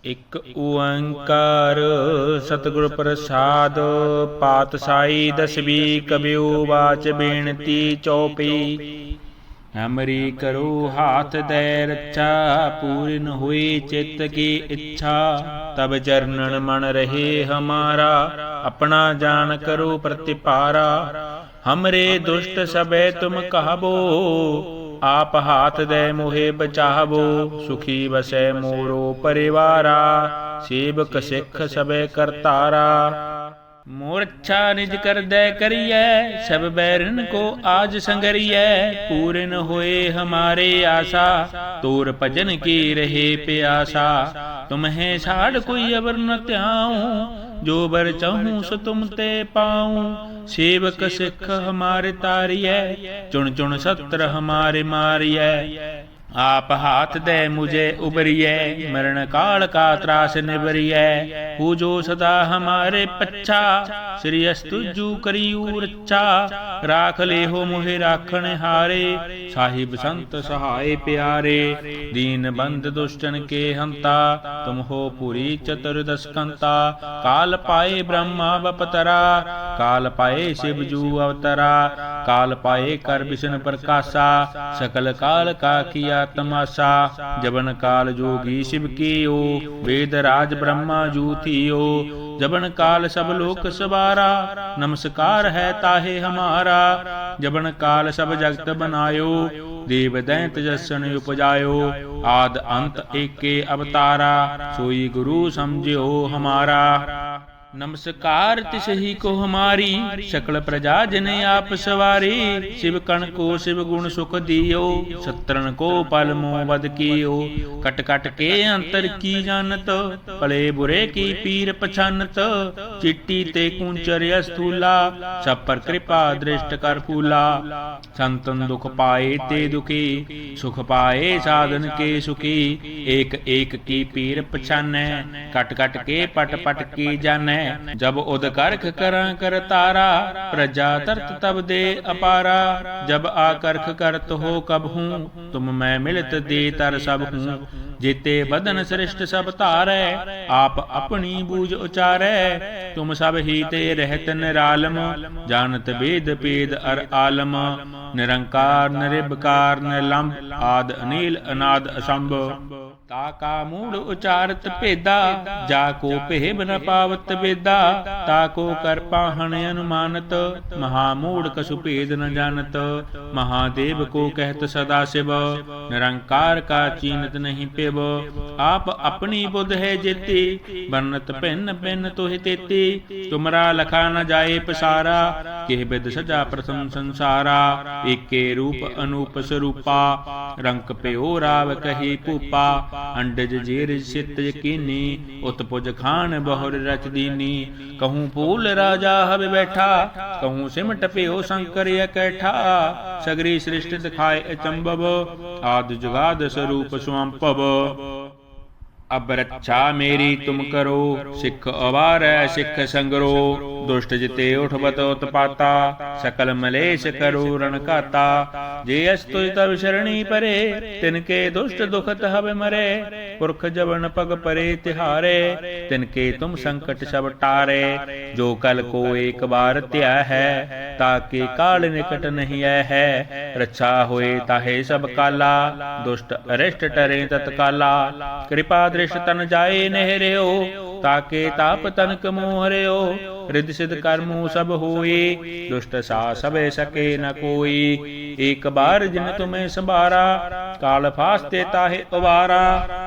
ਇਕ ਓੰਕਾਰ ਸਤਿਗੁਰ ਪ੍ਰਸਾਦ ਪਾਤਸ਼ਾਹੀ ਦਸਵੀਂ ਕਬਿਓ ਬਾਚ ਬੇਨਤੀ ਚੌਪਈ। ਹਮਰੀ ਕਰੋ ਹਾਥ ਦੈ ਰੱਛਾ ਪੂਰਨ ਹੋਈ ਚਿੱਤ ਕੀ ਇੱਛਾ। ਤਬ ਚਰਨਨ ਮਨ ਰਹੇ ਹਮਾਰਾ ਆਪਣਾ ਜਾਨ ਕਰੋ ਪ੍ਰਤਿਪਾਰਾ। ਹਮਰੇ ਦੁਸ਼ਟ ਸਭੈ ਤੁਮ ਕਹਾਬੋ आप हाथ दे मोहे बचावो। सुखी बसै मोरो परिवारा सेवक सिख सबे करतारा। मोर अच्छा निज कर दे करिए सब बैरन को आज संगरिए। पूरन होए हमारे आशा तोर भजन की रहे प्यासा। तुम्हें छाड़ कोई अबर न त्याऊं जो बर चाहूं सो तुम ते पाऊं। सेवक सिख हमारे तारिय चुन चुन सत्र हमारे मारिय। आप हाथ दे मुझे उबरिय मरण काल का त्रास निबरिय। पूजो सदा हमारे पच्छा श्री अस्तुजु करियू रच्छा। राख ले हो मुहे राखण हारे साहिब संत सहाय प्यारे। दीन बंद दुष्टन के हंता तुम हो पुरी चतुर्दशकंता। काल पाए ब्रह्मा बपतरा काल पाए शिवजू अवतरा। काल पाए कर विष्णु प्रकाशा सकल काल का किया तमाशा। जबन काल जोगी शिव कियो वेद राज ब्रह्मा जू थियो। जबन काल सब लोक सवारा नमस्कार है ताहे हमारा। जबन काल सब जगत बनायो देव दैंत जसन उपजायो। आद अंत एके अवतारा सोई गुरु समझियो हमारा। नमस्कार तिसही को हमारी सकल प्रजा जने आप सवारी। शिव कण को शिव गुण सुख दियो सत्रन को पल मोह वध कियो। कट कट के अंतर की जानत पले बुरे की पीर पछानत। चिट्टी ते कुंचर स्थूला सब पर कृपा दृष्ट कर फूला। संतन दुख पाए ते दुखी सुख पाए साधन के सुखी। एक एक की पीर पछानै कट कट के पट पट की जानै। जब उद करख कर कर तारा प्रजा तरत तब दे अपारा। जब आकर्ख करत हो कब हूँ तुम मैं मिलत दे तर सब हूँ। जेते बदन श्रेष्ठ सब तारै आप अपनी बूझ उचारै। तुम सब ही ते रहत निरालम जानत वेद पेद अर आलम। निरंकार निरिबकार निलंब आद अनील अनाद असंभ। ताका मूढ़ उचारत भेदा जाको भेब न पावत वेदा। ताको कर पाहन अनुमानत महामूढ़ कसु भेद न जानत। महादेव को कहत सदा शिव निरंकार का चीनत नहीं पेव। आप अपनी बुध है जेती बरनत भिन्न भिन्न तोहि तेती। तुमरा लखा न जाए पसारा केह बिद सजा प्रथम संसारा। एके रूप अनूप स्वरूपा रंक प्यो राव कही पूपा। अंडज जेर सित यकीनी उत्पुज खान बहुर रच दीनी। कहूँ फूल राजा हब बैठा कहूँ सिमट प्यो शंकर कैठा। सगरी सृष्टि दिखाए अचंभव आदि जुगाद स्वरूप स्वंपव। अब रक्षा मेरी तुम करो सिख अवार सिख संगरो। दुष्ट जिते उठबत उत्पाता सकल मलेश करो रणकाता। जे अस्तुज तब शरणी परे तिनके दुष्ट दुखत हब मरे। पुरख जबन पग परे तिहारे तिनके तुम संकट सब टारे। जो कल को एक बार त्या है ताके काल निकट नहीं है। रक्षा होए ताहे सब काला दुष्ट अरिष्ट टरे तत्काला। कृपा दृष्ट तन जाए नहरियो ताके ताप तनक मोहरियो। रिद्धि सिद्ध कर्मो सब होए दुष्ट सा सबे सके न कोई। एक बार जिन तुम्हें संभारा काल फास्ते ताहे उबारा।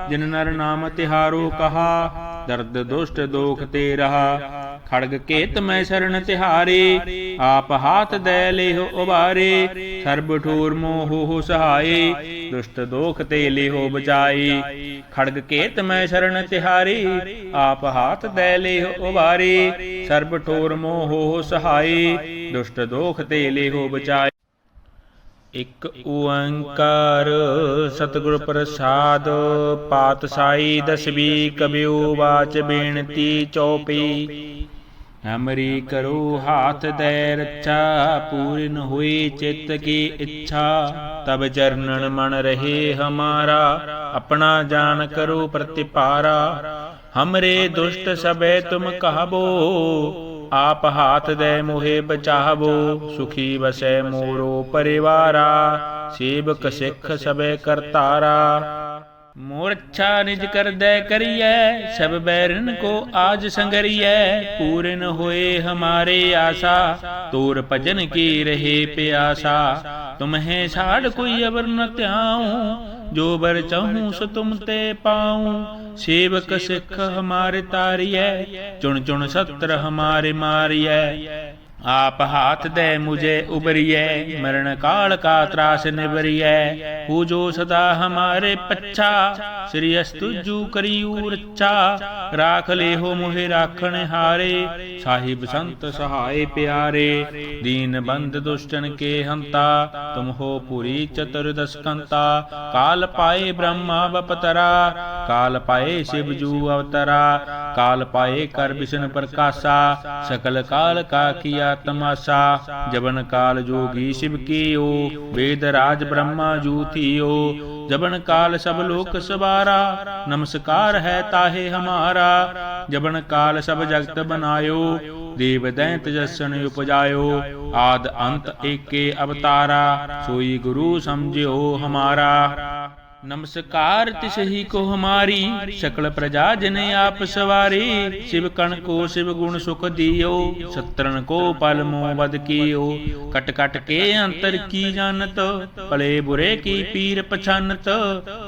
जिन नर नाम तिहारो कहा दर्द दुष्ट दोख ते रहा। खड़ग केत मैं शरण तिहारे आप हाथ दे ले हो उबारे। सर्ब ठोर मोह हो सहाय दुष्ट दोख ते ले हो बचाई। खड़ग केत मैं शरण तिहारे आप हाथ दे ले हो उबारे। सर्ब ठोर मोह हो सहाय दुष्ट दोख ते ले हो बचाई। ਇਕ ਓੰਕਾਰ ਸਤਿਗੁਰ ਪ੍ਰਸਾਦ ਪਾਤਸ਼ਾਹੀ ਦਸਵੀਂ ਕਬਿਓ ਬਾਚ ਬੇਨਤੀ ਚੌਪਈ। हमरी करो हाथ दे रक्षा पूर्ण हुई चित्त की इच्छा। तब चरणन मन रहे हमारा अपना जान करो प्रतिपारा। हमरे दुष्ट सबे तुम कहबो, आप हाथ दे मोहे बचावो। सुखी बसै मोरो परिवारा, सेवक सिख सबे करतारा। मोर अच्छा निज कर दे करिए, सब बैरन को आज संगरिए। पूरन होए हमारे आशा, तोर भजन की रहे प्यासा। तुम्हें साड़ कोई अबर न त्याऊं, जो बर चाहूं सो तुम ते पाऊं। सेवक सिख हमारे तारिए, चुन चुन सत्र हमारे मारिए। आप हाथ दे मुझे उबरिए, मरण काल का त्रास निबरिए। पूजो सदा हमारे पच्छा, श्री अस्तुजु करियू रच्छा। राख ले हो मोहे राखण हारे, साहिब संत सहाय प्यारे। दीन बंद दुष्टन के हंता, तुम हो पुरी चतुर्दश कंता। काल पाए ब्रह्मा बपतरा, काल पाए शिव जू अवतरा। काल पाए कर विष्णु प्रकाशा, सकल काल का किया तमाशा। जबन काल जोगी शिव कियो, वेद राज ब्रह्मा जू थियो। जबन काल सब लोक सवारा, नमस्कार है ताहे हमारा। जबन काल सब जगत बनायो, देव दैंत जसन उपजायो। आद अंत एके अवतारा, सोई गुरु समझियो हमारा। नमस्कार तिसही को हमारी, सकल प्रजा जन आप सवारी। शिव कण को शिव गुण सुख दियो, सत्रन को पल मोह बद कियो। कट कट के अंतर की जानत, भले बुरे की पीर पछानत।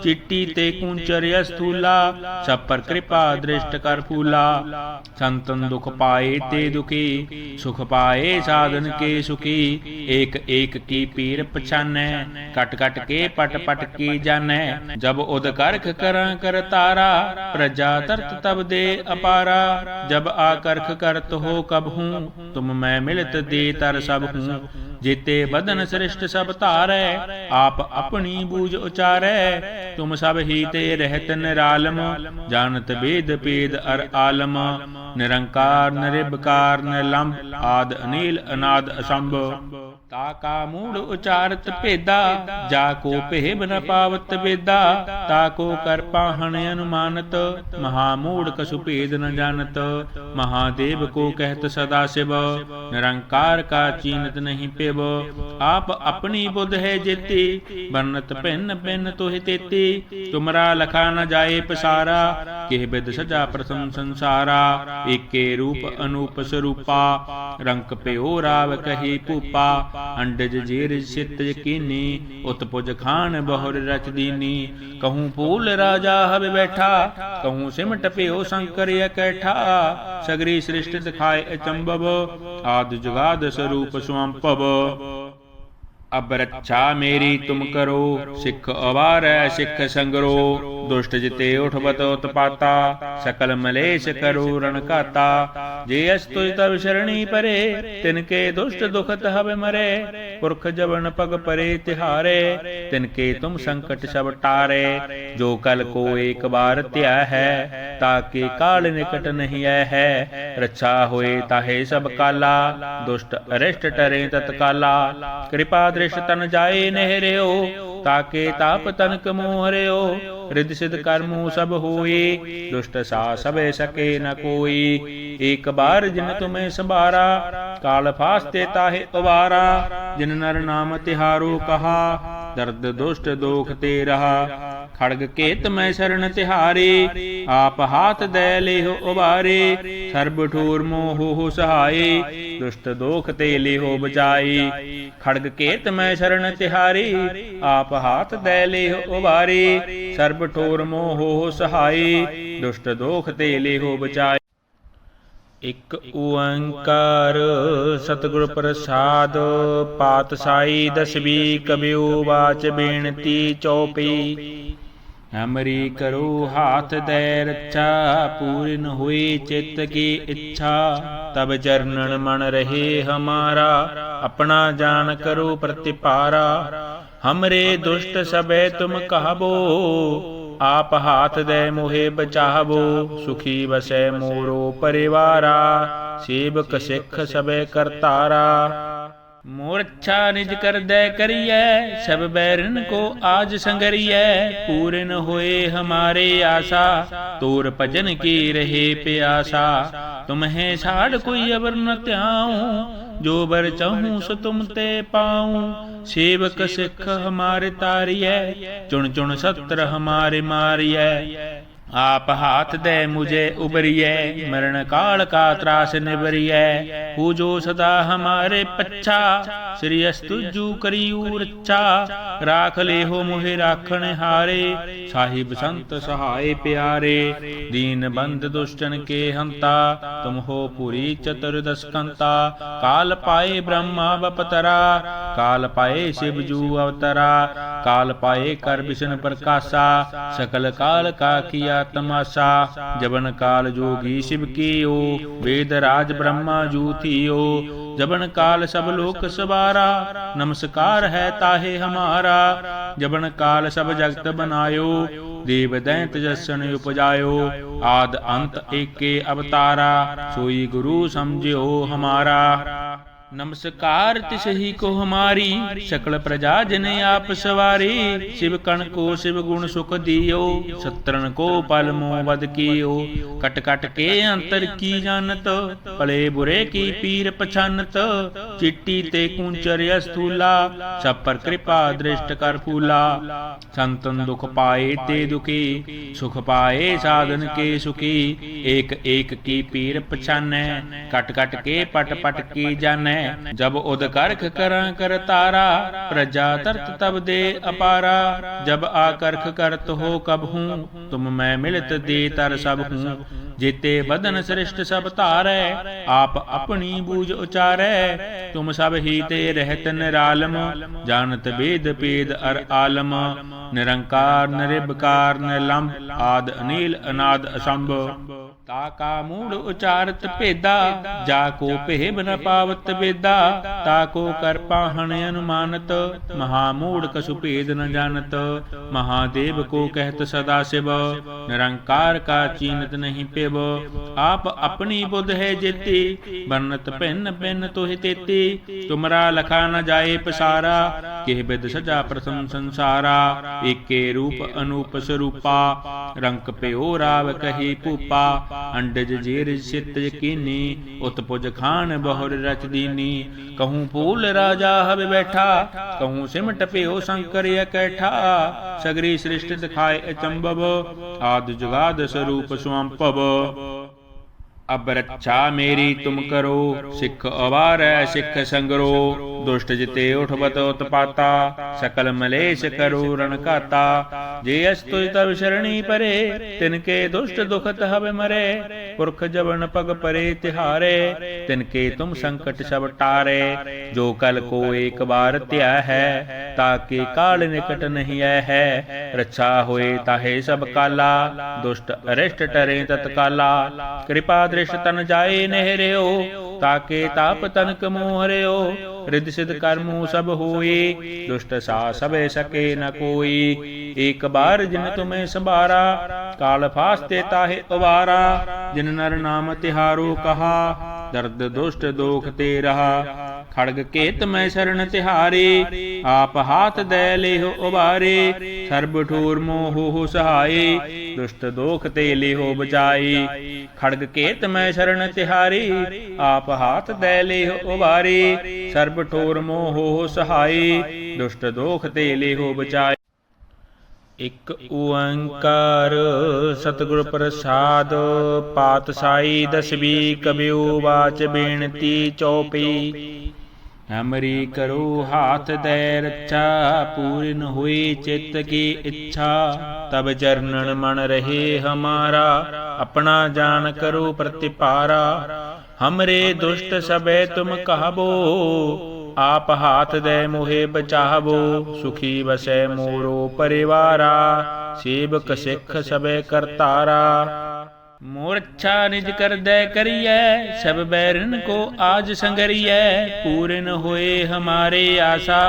चिट्टी ते कुंचर स्थूला, सब पर कृपा दृष्ट कर फूला। संतन दुख पाए ते दुखी, सुख पाए साधन के सुखी। एक एक की पीर पछानै, कट कट के पट पट की जानै। जब उद करख करा कर तारा, प्रजा तरत तब दे अपारा। जब आकर्ख करत हो कब हूँ, तुम मैं मिलत दे तर सब हूँ। जेते बदन श्रेष्ठ सब तारै, आप अपनी बूझ उचारै। तुम सब ही ते रहत निरालम, जानत वेद पेद अर आलम। निरंकार निरिबकार निलंब, आद अनील अनाद असंभ। ताका मूढ़ उचारत भेदा, जाको भेब न पावत वेदा। ताको कर पाहन अनुमानत, महामूढ़ कसु भेद न जानत। महादेव को कहत सदा शिव, निरंकार का चीनत नहीं पेव। आप अपनी बुध है जेती, बरनत भिन्न भिन्न तुहि तेती। तुमरा लखा न जाए पसारा, केह बिद सजा प्रथम संसारा। एके रूप अनूप स्वरूपा, रंक प्यो राव कही पूपा। अंडज जेर सित यकीनी, उत्पुज खान बहुर रच दीनी। कहूँ फूल राजा हब बैठा, कहूँ सिमट प्यो शंकर कैठा। सगरी सृष्टि दिखाए अचंबव, आदि जुगाद स्वरूप स्वंपव। अब रक्षा मेरी तुम करो, सिख अवार सिख संगरो। दुष्ट जिते उठबत उत्पाता, सकल मलेश करो रण काता। जे अस्तुज तब शरणी परे, तिनके दुष्ट दुखत हब मरे। पुरख जबन पग परे तिहारे, तिनके तुम संकट सब टारे। जो कल को एक बार त्या है, ताके काल निकट नहीं है। रक्षा होए ताहे सब काला, दुष्ट अरिष्ट टरे तत्काला। कृपा दृष्ट तन जाए नहर्यो, ताके ताप तनक मोहर्यो। रिद्धि सिद्ध कर्मु सब होए, दुष्ट सा सबे सके न कोई। एक बार जिन तुम्हें संभारा, काल फास्ते ताहे उबारा। जिन नर नाम तिहारो कहा, दर्द दुष्ट दोख ते रहा। खड़ग केत मैं शरण तिहारे, आप हाथ दे लेहो उबारे। सर्ब ठोर मोह हो सहाय, दुष्ट दोख ते लेहो बचाई। खड़ग केत मैं शरण तिहारे, आप हाथ दे लेहो उबारे। सर्ब ठोर मोह हो सहाय, दुष्ट दोख ते लेहो बचाई। इक ओंकार सतगुर प्रसाद, पातशाही दसवीं कबियो वाच बेनती चौपी। हमरी करो हाथ दे रक्षा, पूर्ण हुई चित्त की इच्छा। तब चरणन मन रहे हमारा, अपना जान करो प्रतिपारा। हमरे दुष्ट सबे तुम कहबो, आप हाथ दे मोहे बचावो। सुखी बसै मोरो परिवारा, सेवक सिख सबे करतारा। मोर्छा निज कर दे करिए, सब बैरन को आज संगरिए। पूरे न होए हमारे आशा, तोर भजन की रहे प्यासा। तुम्हें छाड़ कोई अबर न त्याऊं, जो बर चाहूं सो तुम ते पाऊं। सेवक सिख हमारे तारिय, चुन चुन सत्र हमारे मारिय। आप हाथ दे मुझे उबरिए, मरण काल का त्रास निबरिए। पूजो सदा हमारे पच्छा, श्री अस्तुजु करियू रच्छा। राख ले हो मोहे राखण हारे, साहिब संत सहाय प्यारे। दीन बंद दुष्टन के हंता, तुम हो पुरी चतुर्दशकंता। काल पाए ब्रह्मा बपतरा, काल पाए शिवजू अवतरा। काल पाए कर विष्णु प्रकाशा, सकल काल का किया तमाशा। जबन काल जोगी शिव कियो, वेद राज ब्रह्मा जू थियो। जबन काल सब लोक सवारा, नमस्कार है ताहे हमारा। जबन काल सब जगत बनायो, देव दैंत जसन उपजायो। आद अंत एके अवतारा, सोई गुरु समझियो हमारा। नमस्कार तिसही को हमारी, सकल प्रजा जने आप सवारी। शिव कण को शिव गुण सुख दियो, सत्रन को पल मोह वध कियो। कट कट के अंतर की जानत, भले बुरे की पीर पछानत। चिट्टी ते कुंचर स्थूला, सब पर कृपा दृष्ट कर फूला। संतन दुख पाए ते दुखी, सुख पाए साधन के सुखी। एक एक की पीर पछानै, कट कट के पट पट की जानै। जब उद करख करा कर तारा, प्रजा तरत तब दे अपारा। जब आकर्ख करत हो कब हूँ, तुम मैं मिलत दे तर सब हूँ। जेते बदन श्रेष्ठ सब तारै, आप अपनी बूझ उचारै। तुम सब ही ते रहत निरालम, जानत वेद पेद अर आलम। निरंकार निरिबकार निलंब, आद अनील अनाद असंभ। ताका मूड उचारत भेदा, जाको भेब न पावत वेदा। ताको कर पाहन अनुमानत, महामूड कसु भेद न जानत। महादेव को कहत सदा शिव, निरंकार का चीनत नहीं पेव। आप अपनी बुध है जेती, बरनत भिन्न भिन्न तुहि तेती। तुमरा लखा न जाए पसारा, केह बिद सजा प्रथम संसारा। एके रूप अनूप स्वरूपा, रंक प्यो राव कही पूपा। अंडज जेर सित यकीनी, उत्पुज खान बहुर रच दीनी। कहूँ फूल राजा हब बैठा, कहूँ सिमट प्यो शंकर कैठा। सगरी सृष्टि दिखाए अचंभव, आदि जुगाद स्वरूप स्वंपव। अब रक्षा मेरी तुम करो, सिख अवार सिख संगरो। दुष्ट जिते उठबत उत्पाता, सकल मलेश करो रण काता। जे अस्तु तब शरणी परे, तिनके दुष्ट दुखत हब मरे। पुरख जबन पग परे तिहारे, तिनके तुम संकट सब टारे। जो कल को एक बार त्या है, ताके काल निकट नहीं है। रक्षा होए ताहे सब काला, दुष्ट अरिष्ट टरे तत्काला। कृपा दृष्ट तन जाए नहरियो, ताके ताप तनक मोहरियो। रिद्धि सिद्ध कर्मु सब होए, दुष्ट सा सबे सके न कोई। एक बार जिन तुम्हें संभारा, काल फास्ते ताहे उबारा। जिन नर नाम तिहारो कहा, दर्द दुष्ट दोख ते रहा। खड़ग केत मैं शरण तिहारे, आप हाथ दे ले हो उबारे। सर्ब ठोर मोह हो सहाय, दुष्ट दोख ते ले हो बचाई। खड़ग केत मैं शरण तिहारे, आप हाथ दे ले हो उबारे। सर्ब ठोर मोह हो सहाय, दुष्ट दोख ते ले हो बचाई। इक ओंकार सतगुर प्रसाद, पातशाही दसवी कबियो वाच बेनती चौपी। हमरी करो हाथ दे रक्षा, पूर्ण हुई चित्त की इच्छा। तब चरणन मन रहे हमारा, अपना जान करो प्रतिपारा। हमरे दुष्ट सबे तुम कहबो, आप हाथ दे मोहे बचावो। सुखी बसै मोरो परिवारा, सेवक सिख सबे करतारा। मोर्छा निज कर दे करिए, सब बैरन को आज संगरिए। पूरे न होए हमारे आशा,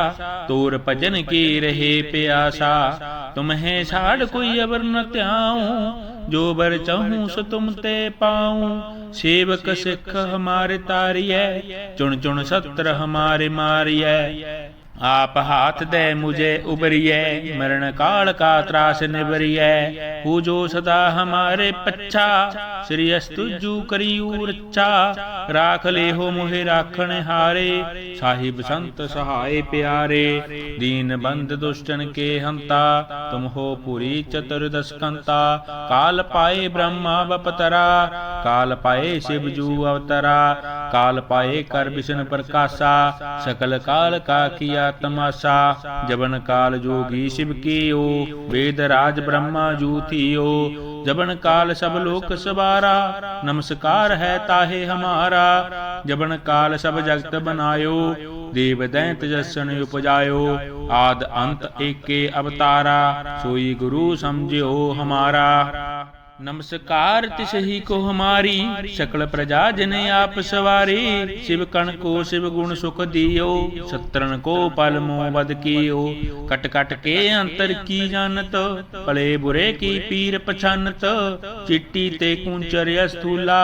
तोर भजन की रहे प्यासा। तुम्हें छाड़ कोई अबर न त्याऊं, जो बर चाहूं सो तुम ते पाऊं। सेवक सिख हमारे तारिय, चुन चुन सत्र हमारे मारिय। आप हाथ दे मुझे उबरिय, मरण काल का त्रास निबरिय। पूजो सदा हमारे पच्छा, श्री अस्तुजु करियू रच्छा। राख ले हो मोहे राखण हारे, साहिब संत सहाय प्यारे। दीन बंद दुष्टन के हंता, तुम हो पुरी चतुर्दश कंता। काल पाए ब्रह्मा बपतरा, काल पाए शिवजू अवतरा। काल पाए कर विष्णु प्रकाशा, सकल काल का किया तमाशा। जबन काल जोगी शिव कियो, वेद राज ब्रह्मा जू थियो। जबन काल सब लोक सवारा, नमस्कार है ताहे हमारा। जबन काल सब जगत बनायो, देव दैंत जसन उपजायो। आद अंत एके अवतारा, सोई गुरु समझियो हमारा। नमस्कार तिसही को हमारी, सकल प्रजा जन आप सवारी। शिव कण को शिव गुण सुख दियो, सत्रन को पल मोह बद कियो। कट कट के अंतर की जानत, पले बुरे की पीर पछानत। चिट्टी ते कुंचर स्थूला,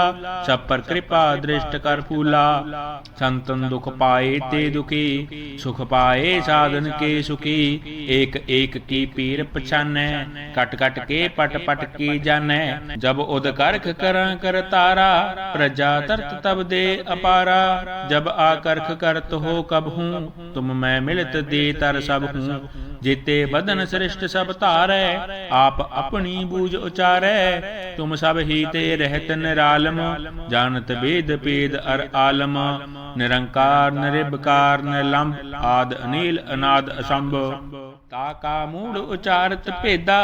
सब पर कृपा दृष्ट कर फूला। संतन दुख पाए ते दुखी, सुख पाए साधन के सुखी। एक एक की पीर पछानै, कट कट के पट पट की जानै। जब उद करख कर कर तारा, प्रजा तरत तब दे अपारा। जब आकर्ख करत हो कब हूँ, तुम मैं मिलत दे तर सब हूँ। जेते बदन श्रेष्ठ सब तारै, आप अपनी बूझ उचारै। तुम सब ही ते रहत निरालम, जानत वेद पेद अर आलम। निरंकार निरिबकार निलंब, आद अनील अनाद असंभ। ताका मूढ़ उचारत भेदा,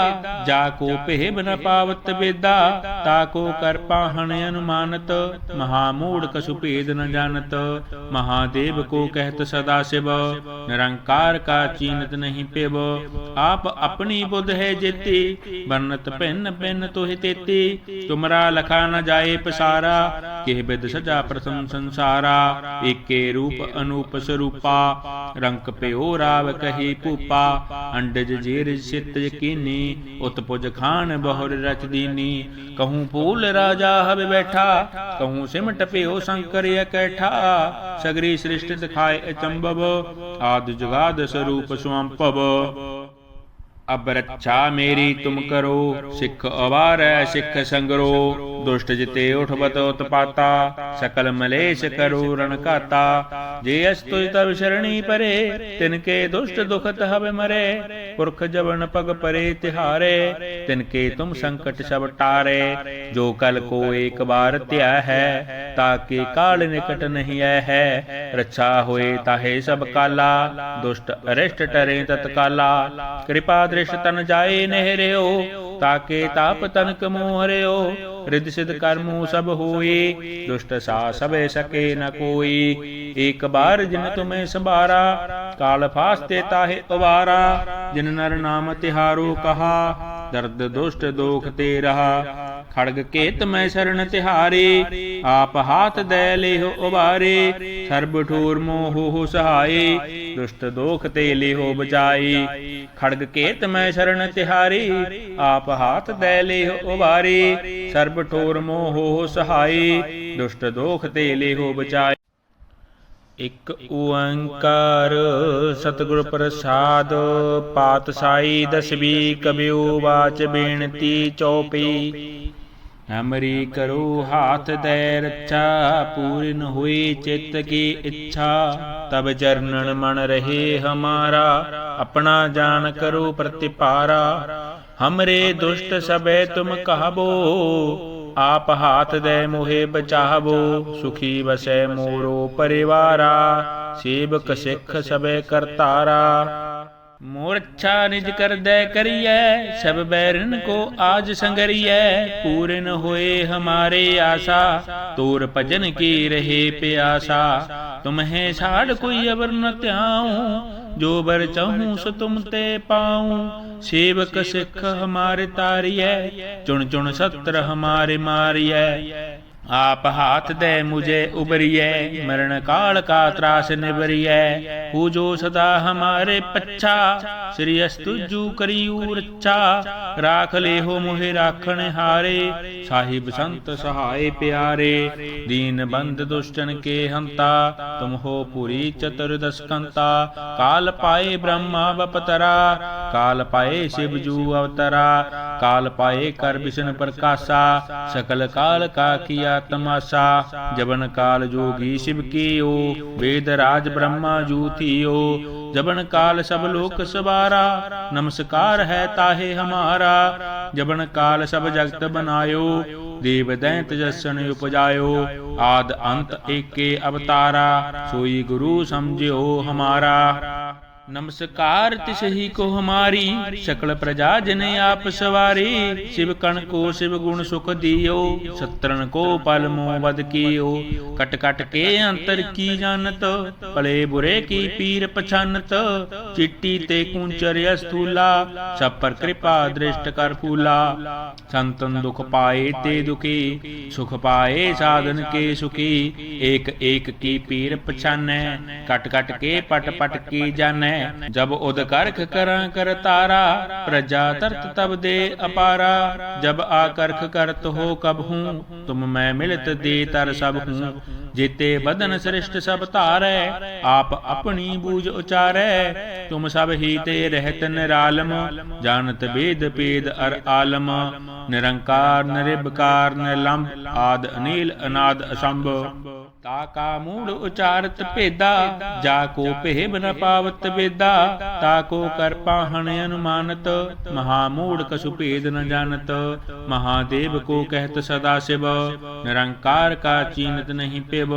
जाको भेब न पावत वेदा। ताको कर पाहन अनुमानत, महामूढ़ कसु भेद न जानत। महादेव को कहत सदा शिव, निरंकार का चीनत नहीं पेव। आप अपनी बुध है जेती, बरनत भिन्न भिन्न तुहि तेती। तुमरा लखा न जाए पसारा, केह बिद सजा प्रथम संसारा। एके रूप अनूप स्वरूपा, रंक प्यो राव कही पूपा। अंडज जीर सित यकीनी, उत्पुज खान बहुर रच दीनी। कहूँ फूल राजा हब बैठा, कहूँ सिमट प्यो शंकर कैठा। सगरी सृष्टि दिखाए अचंभव, आदि जुगाद स्वरूप स्वंपव। अब रक्षा मेरी तुम करो, सिख अवार सिख संगरो। दुष्ट जिते उठबत उत्पाता, सकल मलेश करो रण काता। जे अस्तुज तब शरणी परे, तिनके दुष्ट दुखत हब मरे। पुरख जबन पग परे तिहारे, तिनके तुम संकट सब टारे। जो कल को एक बार त्या है, ताके काल निकट नहीं है। रक्षा होए ताहे सब काला, दुष्ट अरिष्ट टरे तत्काला। कृपा दृष्ट तन जाए नहरियो, ताके ताप तनक मोहरियो। रिद्धि सिद्ध कर्मो सब होए, दुष्ट सा सब सके न कोई। एक बार जिन तुम्हें संभारा, काल फास्ते ताहे उबारा। जिन नर नाम तिहारो कहा, दर्द दुष्ट दोख ते रहा। खड़ग केत मैं शरण तिहारे, आप हाथ दे ले हो उबारे। सर्ब ठोर मोह हो सहाये, दुष्ट दोख ते ले हो बचाई। खड़ग केत मैं शरण तिहारे, आप हाथ दे ले हो उबारे। सर्ब ठोर मोह हो सहाये, दुष्ट दोख ते ले हो बचाई। इक ओंकार सतगुर प्रसाद, पातशाही दसवीं कबियो वाच बेनती चौपी। हमरी करो हाथ दे रक्षा, पूर्ण हुई चित्त की इच्छा। तब चरणन मन रहे हमारा, अपना जान करो प्रतिपारा। हमरे दुष्ट सबे तुम कहबो, आप हाथ दे मोहे बचावो। सुखी बसै मोरो परिवारा, सेवक सिख सबे करतारा। मोरच्छा निज कर दे करिए, सब बैरन को आज संगरिए। पूर्ण होए हमारे आशा, तोर भजन की रहे प्यासा। तुम्हें साड़ कोई अबर न त्याऊं, जो बर चाहूं सो तुम ते पाऊं। सेवक सिख हमारे तारिय, चुन चुन सत्र हमारे मारिय। आप हाथ दे मुझे उबरिए, मरण काल का त्रास निबरिए। पूजो सदा हमारे पच्छा, श्री अस्तुजु करियू रच्छा। राख ले हो मोहे राखण हारे, साहिब संत सहाय प्यारे। दीन बंद दुष्टन के हंता, तुम हो पुरी चतुर्दश कंता। काल पाए ब्रह्मा बपतरा, काल पाए शिवजू अवतरा। काल पाए कर विष्णु प्रकाशा, सकल काल का किया तमाशा। जबन काल जोगी शिव कियो, वेद राज ब्रह्मा जू थियो। जबन काल सब लोक सवारा, नमस्कार है ताहे हमारा। जबन काल सब जगत बनायो, देव दैंत जसन उपजायो। आद अंत एके अवतारा, सोई गुरु समझियो हमारा। नमस्कार तिसही को हमारी, सकल प्रजा जन आप सवारी। शिव कण को शिव गुण सुख दियो, सत्रन को पल मोह वध कियो। कट कट के अंतर की जानत, भले बुरे की पीर पछानत। चिट्टी ते कुंचर स्थूला, सब पर कृपा दृष्ट कर फूला। संतन दुख पाए ते दुखी, सुख पाए साधन के सुखी। एक एक की पीर पछानै, कट कट के पट पट की जानै। जब उद करख करा कर तारा, प्रजा तरत तब दे अपारा। जब आकर्ख करत हो कब हूँ, तुम मैं मिलत दे तर सब हूँ। जेते बदन श्रेष्ठ सब तारै, आप अपनी बूझ उचारै। तुम सब ही ते रहत निरालम, जानत वेद पेद अर आलम। निरंकार निरिबकार निलंब, आद अनील अनाद असंभ। ताका मूढ़ उचारत भेदा, जाको भेब न पावत वेदा। ताको कर पाहन अनुमानत, महामूढ़ कसु भेद न जानत। महादेव को कहत सदा शिव, निरंकार का चीनत नहीं पेव।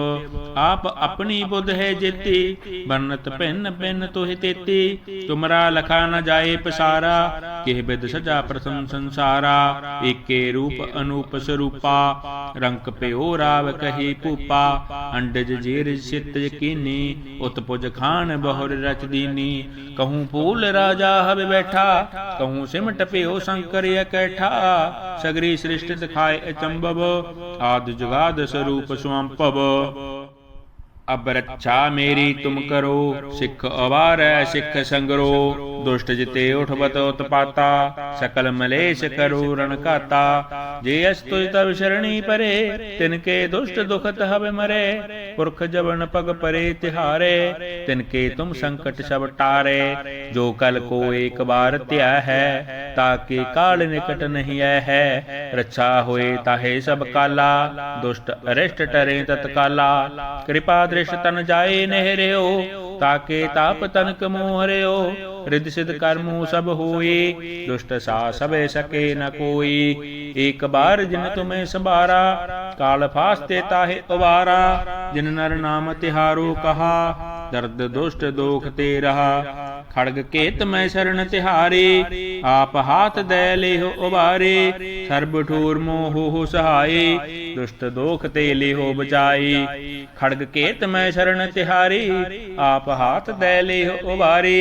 आप अपनी बुध है जेती, बनत भिन्न भिन्न तुहि तेती। तुमरा लखा न जाए पसारा, केह बिद सजा प्रथम संसारा। एके रूप अनूप स्वरूपा, रंक प्यो राव कही पूपा। अंडज जेर सित यकीनी, उत्पुज खान बहुर रच दीनी। कहूँ फूल राजा हब बैठा, कहूँ सिमट प्यो शंकर कैठा। सगरी सृष्टि दिखाए अचंभव, आदि जुगाद स्वरूप स्वंपव। अब रक्षा मेरी तुम करो, सिख अवार सिख संगरो। दुष्ट जिते उठबत उत्पाता, सकल मलेश करो रण काता। जे अस्तुज तब शरणी परे, तिनके दुष्ट दुखत हब मरे। पुरख जबन पग परे तिहारे, तिनके तुम संकट सब टारे। जो कल को एक बार त्या है, ताके काल निकट नहीं है। रक्षा होए ताहे सब काला, दुष्ट अरिष्ट टरे तत्काला। कृपा दृष्ट तन जाए नहर्यो, ताके ताप तनक मोहर्यो। रिद्धि सिद्ध कर्मु सब होए, दुष्ट सा सबे सके न कोई। एक बार जिन तुम्हें संभारा, काल फास्ते ताहे उबारा। जिन नर नाम तिहारो कहा, दर्द दुष्ट दोख ते रहा। खड़ग केत मैं शरण तिहारे, आप हाथ दे लेहो उबारे। सर्ब ठोर मोह सहाय, दुष्ट दोख ते लेहो बचाई। खड़ग केत मैं शरण तिहारे, आप हाथ दे लेहो उबारे।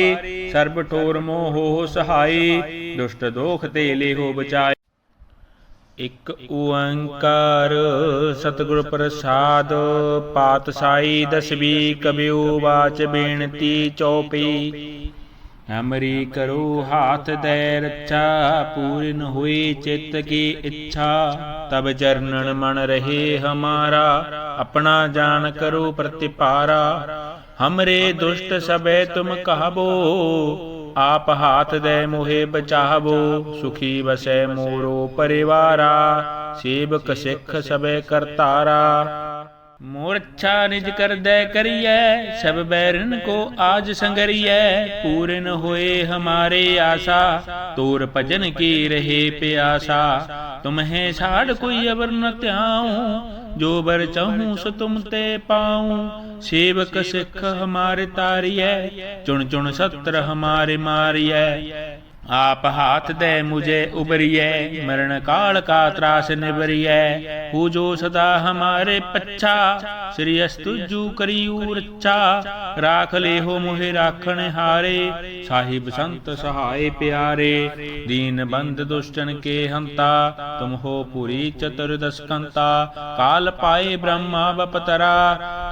सर्ब ठोर मोह सहाय, दुष्ट दोख ते लेहो बचाई। इक ओंकार सतगुर प्रसाद, पातशाही दसवीं कबियो वाच बेनती चौपी। हमरी करो हाथ दे रक्षा, पूर्ण हुई चित्त की इच्छा। तब चरणन मन रहे हमारा, अपना जान करो प्रतिपारा। हमरे दुष्ट सबे तुम कहबो, आप हाथ दे मोहे बचाहबो। सुखी बसै मोरो परिवारा, सेवक सिख सबे करतारा। मोरच्छा निज कर दे करिए, सब बैरन को आज संगरिए। पूर्ण होए हमारे आशा, तोर भजन की रहे प्यासा। तुम्हें छाड़ कोई अबर न त्याऊं, जो बर चाहूं सो तुम ते पाऊं। सेवक सिख हमारे तारिय, चुन चुन सत्र हमारे मारिय। आप हाथ दे मुझे उबरिए, मरण काल का त्रास निबरिए। पूजो सदा हमारे पच्छा, श्री अस्तुजु करियू रच्छा। राख ले हो मोहे राखण हारे, साहिब संत सहाय प्यारे। दीन बंद दुष्टन के हंता, तुम हो पुरी चतुर्दशकंता। काल पाए ब्रह्मा बपतरा,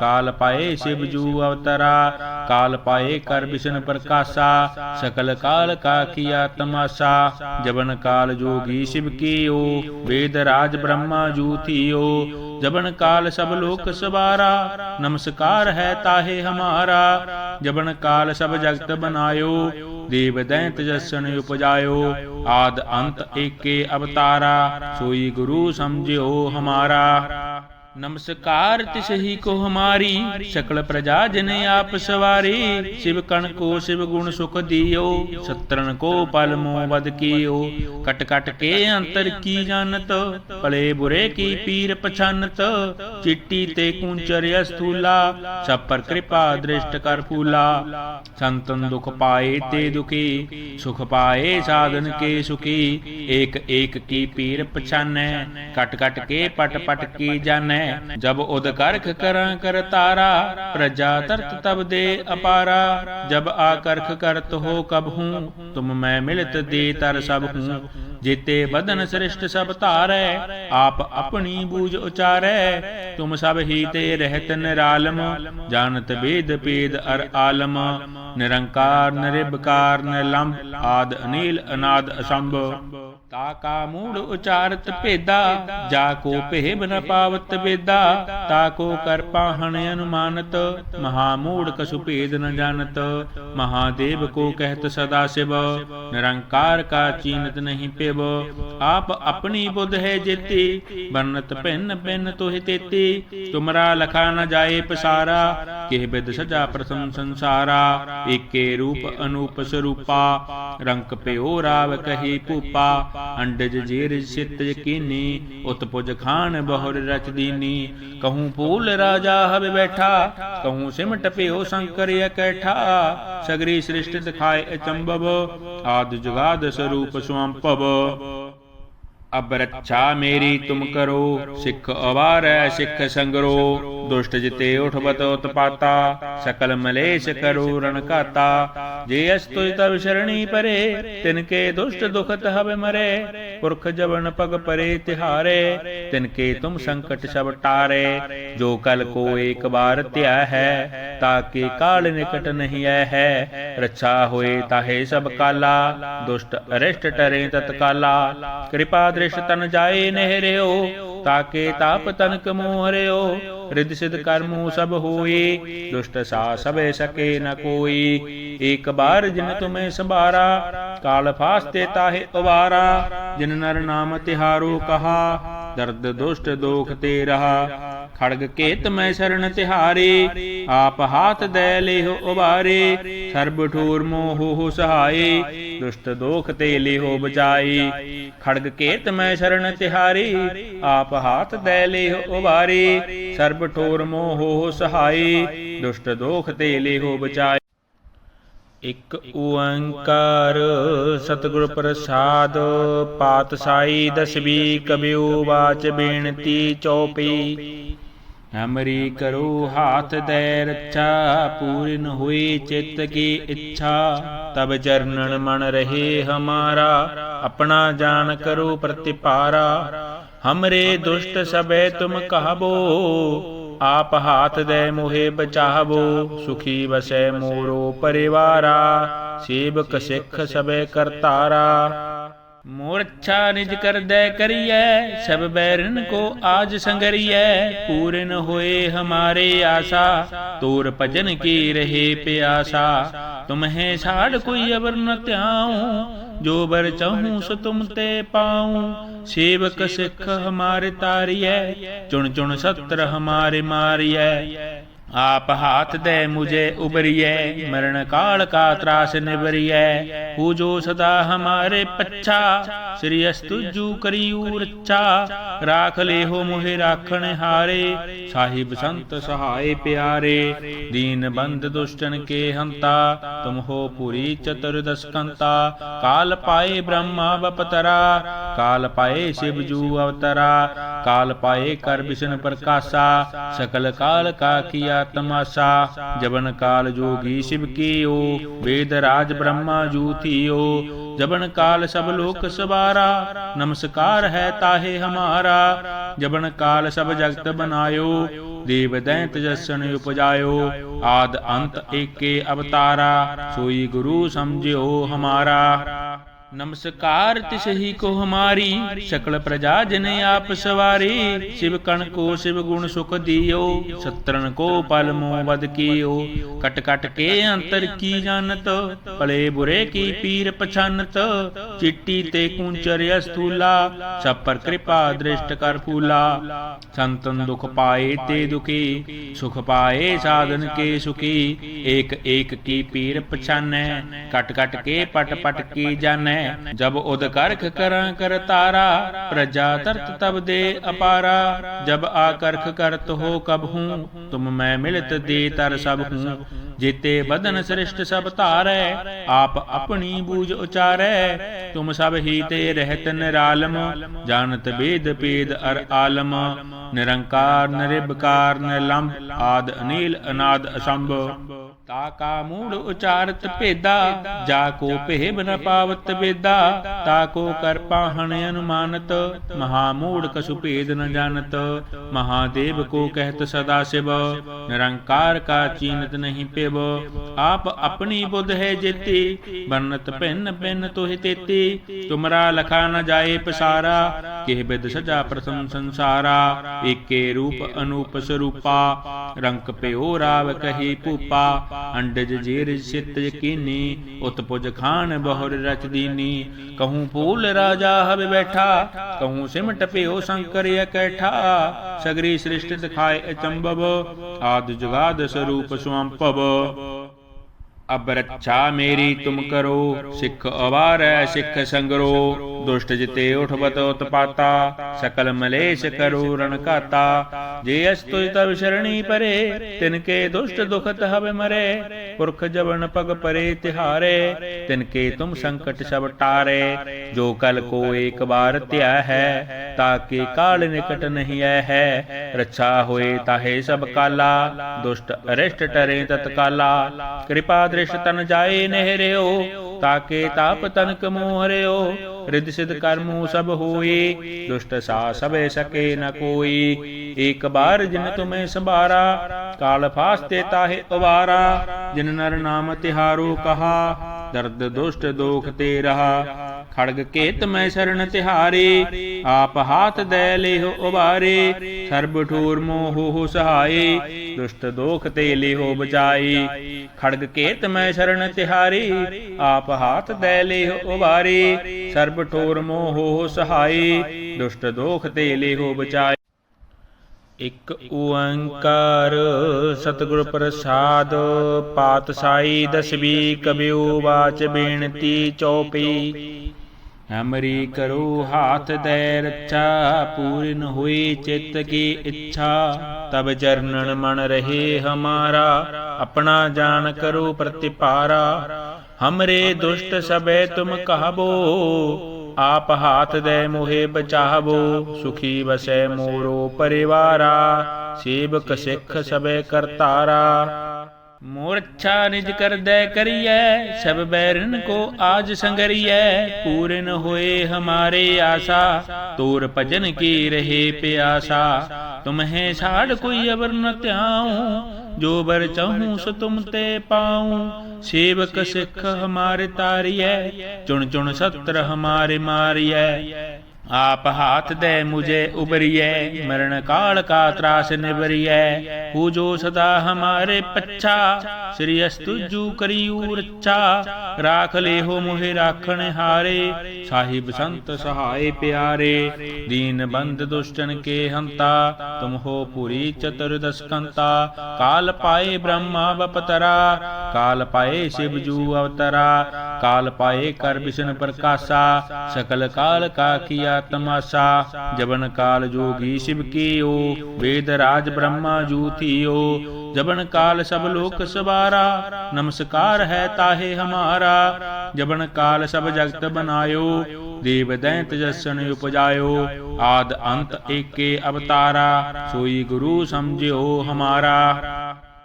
काल पाए शिवजू अवतरा। काल पाए कर विष्णु प्रकाशा, सकल काल का किया तमाशा। जबन काल जोगी शिव कियो, वेद राज ब्रह्मा जू थियो। जबन काल सब लोक सवारा, नमस्कार है ताहे हमारा। जबन काल सब जगत बनायो, देव दैंत जसन उपजायो। आद अंत एके अवतारा, सोई गुरु समझियो हमारा। नमस्कार तिसही को हमारी, सकल प्रजा जने आप सवारी। शिव कण को शिव गुण सुख दियो, शत्रन को पल मोह वध कियो। कट कट के अंतर की जानत, भले बुरे की पीर पछानत। चिट्टी ते कुंचर स्थूला, सब पर कृपा दृष्ट कर फूला। संतन दुख पाए ते दुखी, सुख पाए साधन के सुखी। एक एक की पीर पछानै, कट कट के पट पट की जानै। जब उद करख करा कर तारा, प्रजा तरत तब दे अपारा। जब आकर्ख करत हो कब हूँ, तुम मैं मिलत दे तर सब हूँ। जेते बदन श्रेष्ठ सब तारै, आप अपनी बूझ उचारै। तुम सब ही ते रहत निरालम, जानत वेद पेद अर आलम। निरंकार निरिबकार निलंब, आद अनील अनाद असंभ। ताका मूड उचारत भेदा, जाको भेब न पावत वेदा। ताको कर पाहन अनुमानत, महामूड कसु भेद न जानत। महादेव को कहत सदा शिव, निरंकार का चीनत नहीं पेव। आप अपनी बुध है जेती, बरनत भिन्न भिन्न तुहि तेती। तुमरा लखा न जाए पसारा, केह बिद सजा प्रथम संसारा। एके रूप अनूप स्वरूपा, रंक प्यो राव कही पूपा। अंडज जेर सित यकीनी, उत्पुज खान बहुर रच दीनी। कहूँ फूल राजा हब बैठा, कहूँ सिमट प्यो शंकर कैठा। सगरी सृष्टि दिखाए अचंभव, आदि जुगाद स्वरूप स्वंपव। अब रक्षा मेरी तुम करो, सिख अवार सिख संगरो। दुष्ट जिते उठबत उत्पाता, सकल मलेश करो रण काता। जे अस्तु तब शरणी परे, तिनके दुष्ट दुखत हब मरे। पुरख जबन पग परे तिहारे, तिनके तुम संकट सब टारे। जो कल को एक बार त्या है, ताके काल निकट नहीं है। रक्षा होए ताहे सब काला, दुष्ट अरिष्ट टरे तत्काला। कृपा दृष्ट तन जाए नहर्यो, ताके ताप तनक मोहर्यो। रिद्धि सिद्ध कर्मो सब होए, दुष्ट सा सबे सके न कोई। एक बार जिन तुम्हें संभारा, काल फास्ते ताहे उबारा। जिन नर नाम तिहारो कहा, दर्द दुष्ट दोख ते रहा। खड़ग केत मैं शरण तिहारे, आप हाथ दे ले हो उबारे। सर्ब ठोर मोह हो सहाय, दुष्ट दोख ते ले हो बचाई। खड़ग केत मैं शरण तिहारे, आप हाथ दे ले हो उबारे। सर्ब ठोर मोह हो सहाय, दुष्ट दोख ते ले हो बचाई। इक ओंकार सतगुर प्रसाद, पातशाही दसवी कबियो वाच बेनती चौपी। हमरी करो हाथ दे रक्षा, पूर्ण हुई चित्त की इच्छा। तब चरणन मन रहे हमारा, अपना जान करो प्रतिपारा। हमरे दुष्ट सबे तुम कहबो, आप हाथ दे मोहे बचावो। सुखी बसै मोरो परिवारा, सेवक सिख सबे करतारा। मोर अच्छा निज कर दे करिए, सब बैरन को आज संगरिए। पूर्ण होए हमारे आशा, तोर भजन की रहे प्यासा। तुम्हें साड़ कोई अबर न त्याऊं, जो बर चाहूं सो तुम ते पाऊं। सेवक सिख हमारे तारिय, चुन चुन सत्र हमारे मारिय। आप हाथ दे मुझे उबरिए, मरण काल का त्रास निबरिए। पूजो सदा हमारे पच्छा, श्री अस्तुजु करियू रच्छा। राख ले हो मोहे राखण हारे, साहिब संत सहाय प्यारे। दीन बंद दुष्टन के हंता, तुम हो पुरी चतुर्दश कंता। काल पाए ब्रह्मा बपतरा, काल पाए शिवजू अवतरा। काल पाए कर विष्णु प्रकाशा, सकल काल का किया तमाशा। जबन काल जोगी शिव कियो, वेद राज ब्रह्मा जू थियो। जबन काल सब लोक सवारा, नमस्कार है ताहे हमारा। जबन काल सब जगत बनायो, देव दैंत जसन उपजायो। आद अंत एके अवतारा, सोई गुरु समझियो हमारा। नमस्कार तिसही को हमारी, सकल प्रजा जन आप सवारी। शिव कण को शिव गुण सुख दियो, सत्रन को पल मोह वध कियो। कट कट के अंतर की जानत, पले बुरे की पीर पछानत। चिट्टी ते कुंचर स्थूला, सब पर कृपा दृष्ट कर फूला। संतन दुख पाए ते दुखी, सुख पाए साधन के सुखी। एक एक की पीर पछानै, कट कट के पट पट की जानै। जब उद करख कर कर तारा, प्रजा तरत तब दे अपारा। जब आकर्ख करत हो कब हूँ, तुम मैं मिलत दे तर सब हूँ। जेते बदन श्रेष्ठ सब तारै, आप अपनी बूझ उचारै। तुम सब ही ते रहत निरालम, जानत वेद पेद अर आलम। निरंकार निरिबकार निलंब, आद अनील अनाद असंभ। ताका मूढ़ उचारत भेदा, जाको भेब न पावत वेदा। ताको कर पाहन अनुमानत, महामूढ़ कसु भेद न जानत। महादेव को कहत सदा शिव, निरंकार का चीनत नहीं पेव। आप अपनी बुध है जेती, बरनत भिन्न भिन्न तोहि तेती। तुमरा लखा न जाए पसारा, केह बिद सजा प्रथम संसारा। एके रूप अनूप स्वरूपा, रंक प्यो राव कही पूपा। अंडज जीर सित यकीनी, उत्पुज खान बहुर रच दीनी। कहूँ फूल राजा हब बैठा, कहूँ सिमट प्यो शंकर कैठा। सगरी सृष्टि दिखाए अचंभव, आदि जुगाद स्वरूप स्वंपव। अब रक्षा मेरी तुम करो, सिख अवार सिख संगरो। दुष्ट जिते उठबत उत्पाता, सकल मलेश करो रण काता। जे अस्तुज तब शरणी परे, तिनके दुष्ट दुखत हब मरे। पुरख जबन पग परे तिहारे, तिनके तुम संकट सब टारे। जो कल को एक बार त्या है, ताके काल निकट नहीं है। रक्षा होए ताहे सब काला, दुष्ट अरिष्ट टरे तत्काला। कृपा दृष्ट तन जाए नहरियो, ताके ताप तनक मोहरियो। रिद्धि सिद्ध कर्मु सब होए, दुष्ट सा सबे सके न कोई। एक बार जिन तुम्हें संभारा, काल फास्ते ताहे उबारा। जिन नर नाम तिहारो कहा, दर्द दुष्ट दोख ते रहा। खड़ग केत मैं शरण तिहारे, आप हाथ दे ले हो उबारे। सर्ब ठोर मोह हो सहाये, दुष्ट दोख ते ले हो बचाई। खड़ग केत मैं शरण तिहारे, आप हाथ दे ले हो उबारे। सर्ब ठोर मोह हो सहाये, दुष्ट दोख ते ले हो बचाई। इक ओंकार सतगुर प्रसाद, पातशाही दसवीं कबियो वाच बेनती चौपी। हमरी करो हाथ दे रक्षा, पूर्ण हुई चित्त की इच्छा। तब चरणन मन रहे हमारा, अपना जान करो प्रतिपारा। हमरे दुष्ट सबे तुम कहबो, आप हाथ दे मोहे बचावो। सुखी बसै मोरो परिवारा, सेवक सिख सबे करतारा। मोरच्छा निज कर दे करिए, सब बैरन को आज संगरिए। पूर्ण होए हमारे आशा, तोर भजन की रहे प्यासा। तुम्हें साड़ कोई अबर न त्याऊं, जो बर चाहूं सो तुम ते पाऊं। सेवक सिख हमारे तारिय, चुन चुन सत्र हमारे मारिय। आप हाथ दे मुझे उबरिए, मरण काल का त्रास निबरिए। पूजो सदा हमारे पच्छा, श्री अस्तुजु करियू रच्छा। राख ले हो मोहे राखण हारे, साहिब संत सहाय प्यारे। दीन बंद दुष्टन के हंता, तुम हो पुरी चतुर्दश कंता। काल पाए ब्रह्मा बपतरा, काल पाए शिवजू अवतरा। काल पाए कर विष्णु प्रकाशा, सकल काल का किया तमाशा। जबन काल जोगी शिव कियो, वेद राज ब्रह्मा जू थियो। जबन काल सब लोक सवारा, नमस्कार है ताहे हमारा। जबन काल सब जगत बनायो, देव दैंत जसन उपजायो। आद अंत एके अवतारा, सोई गुरु समझियो हमारा।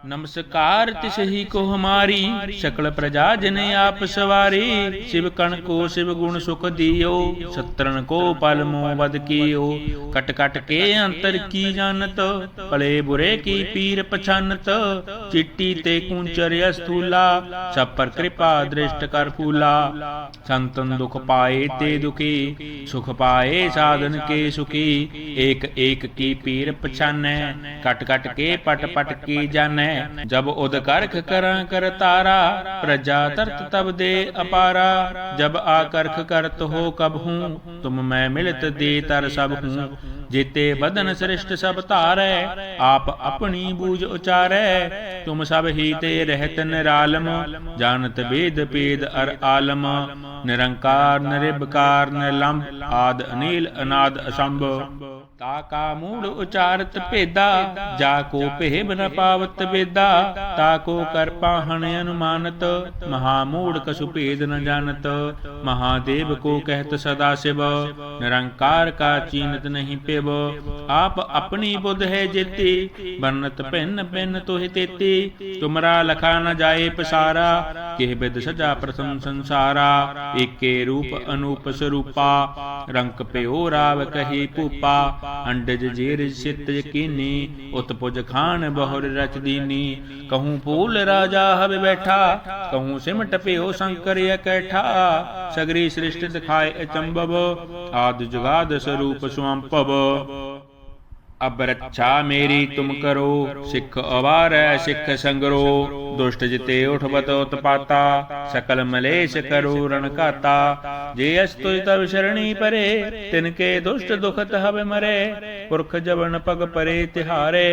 नमस्कार तिसही को हमारी, सकल प्रजा जन आप सवारी। शिव कण को शिव गुण सुख दियो, सत्रन को पल मोह वध कियो। कट कट के अंतर की जानत, भले बुरे की पीर पछानत। चिट्टी ते कुंचर स्थूला, सब पर कृपा दृष्ट कर फूला। संतन दुख पाए ते दुखी, सुख पाए साधन के सुखी। एक एक की पीर पछानै, कट कट के पट पट की जानै। जब उद करख करा कर तारा, प्रजा तरत तब दे अपारा। जब आकर्ख करत हो कब हूँ, तुम मैं मिलत दे तर सब हूँ। जेते बदन श्रेष्ठ सब तारै, आप अपनी बूझ उचारै। तुम सब ही ते रहत निरालम, जानत वेद पेद अर आलम। निरंकार निरिबकार निलंब, आद अनील अनाद असंभ। ताका मूढ़ उचारत भेदा, जाको भेब न पावत वेदा। ताको कर पाहन अनुमानत, महामूढ़ कसु भेद न जानत। महादेव को कहत सदा शिव, निरंकार का चीनत नहीं पेव। आप अपनी बुध है जेती, बनत भिन्न भिन्न तुहि तेती। तुमरा लखा न जाए पसारा, केह बिद सजा प्रथम संसारा। एके रूप अनूप स्वरूपा, रंक प्यो राव कही पूपा। अंडज जेर सित यकीनी, उत्पुज खान बहुर रच दीनी। कहूँ फूल राजा हब बैठा, कहूँ सिमट प्यो शंकर कैठा। सगरी सृष्टि दिखाए अचंभव, आदि जुगाद स्वरूप स्वंपव। अब रक्षा मेरी तुम करो, सिख अवार सिख संगरो। दुष्ट जिते उठबत उत्पाता, सकल मलेश करो रण काता। जे अस्तुज तब शरणी परे, तिनके दुष्ट दुखत हब मरे। पुरख जबन पग परे तिहारे,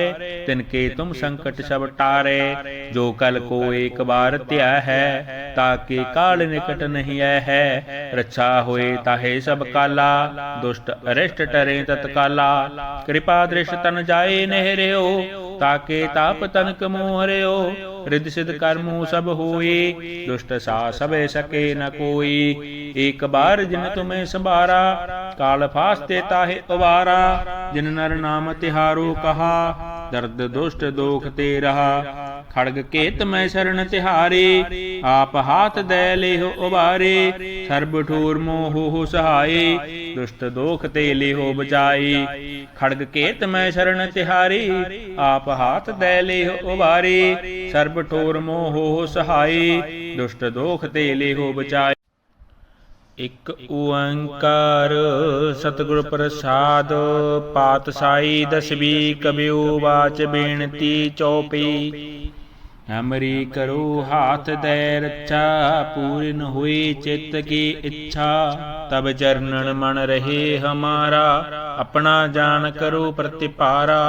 तिनके तुम संकट सब टारे। जो कल को एक बार त्या है, ताके काल निकट नहीं है। रक्षा होए ताहे सब काला, दुष्ट अरिष्ट टरे तत्काला। कृपा दृष्ट तन जाए नहर्यो, ताके ताप तनक मोहर्यो। रिद्धि सिद्ध कर्मु सब होए, दुष्ट सा सबे सके न कोई। एक बार जिन तुम्हें संभारा, काल फास्ते ताहे उबारा। जिन नर नाम तिहारो कहा, दर्द दुष्ट दोख ते रहा। खड़ग केत मैं शरण तिहारे, आप हाथ दे लेहो उबारे। सर्ब ठोर मोह हो सहाय, दुष्ट दोख ते लेहो बचाई। खड़ग केत मैं शरण तिहारे, आप हाथ दे लेहो उबारे। सर्ब ठोर मोह हो सहाय, दुष्ट दोख ते लेहो बचाई। इक ओंकार सतगुर प्रसाद, पातशाही दसवीं कबियो वाच बेनती चौपी। हमरी करो हाथ दे रक्षा, पूर्ण हुई चित्त की इच्छा। तब चरणन मन रहे हमारा, अपना जान करो प्रतिपारा।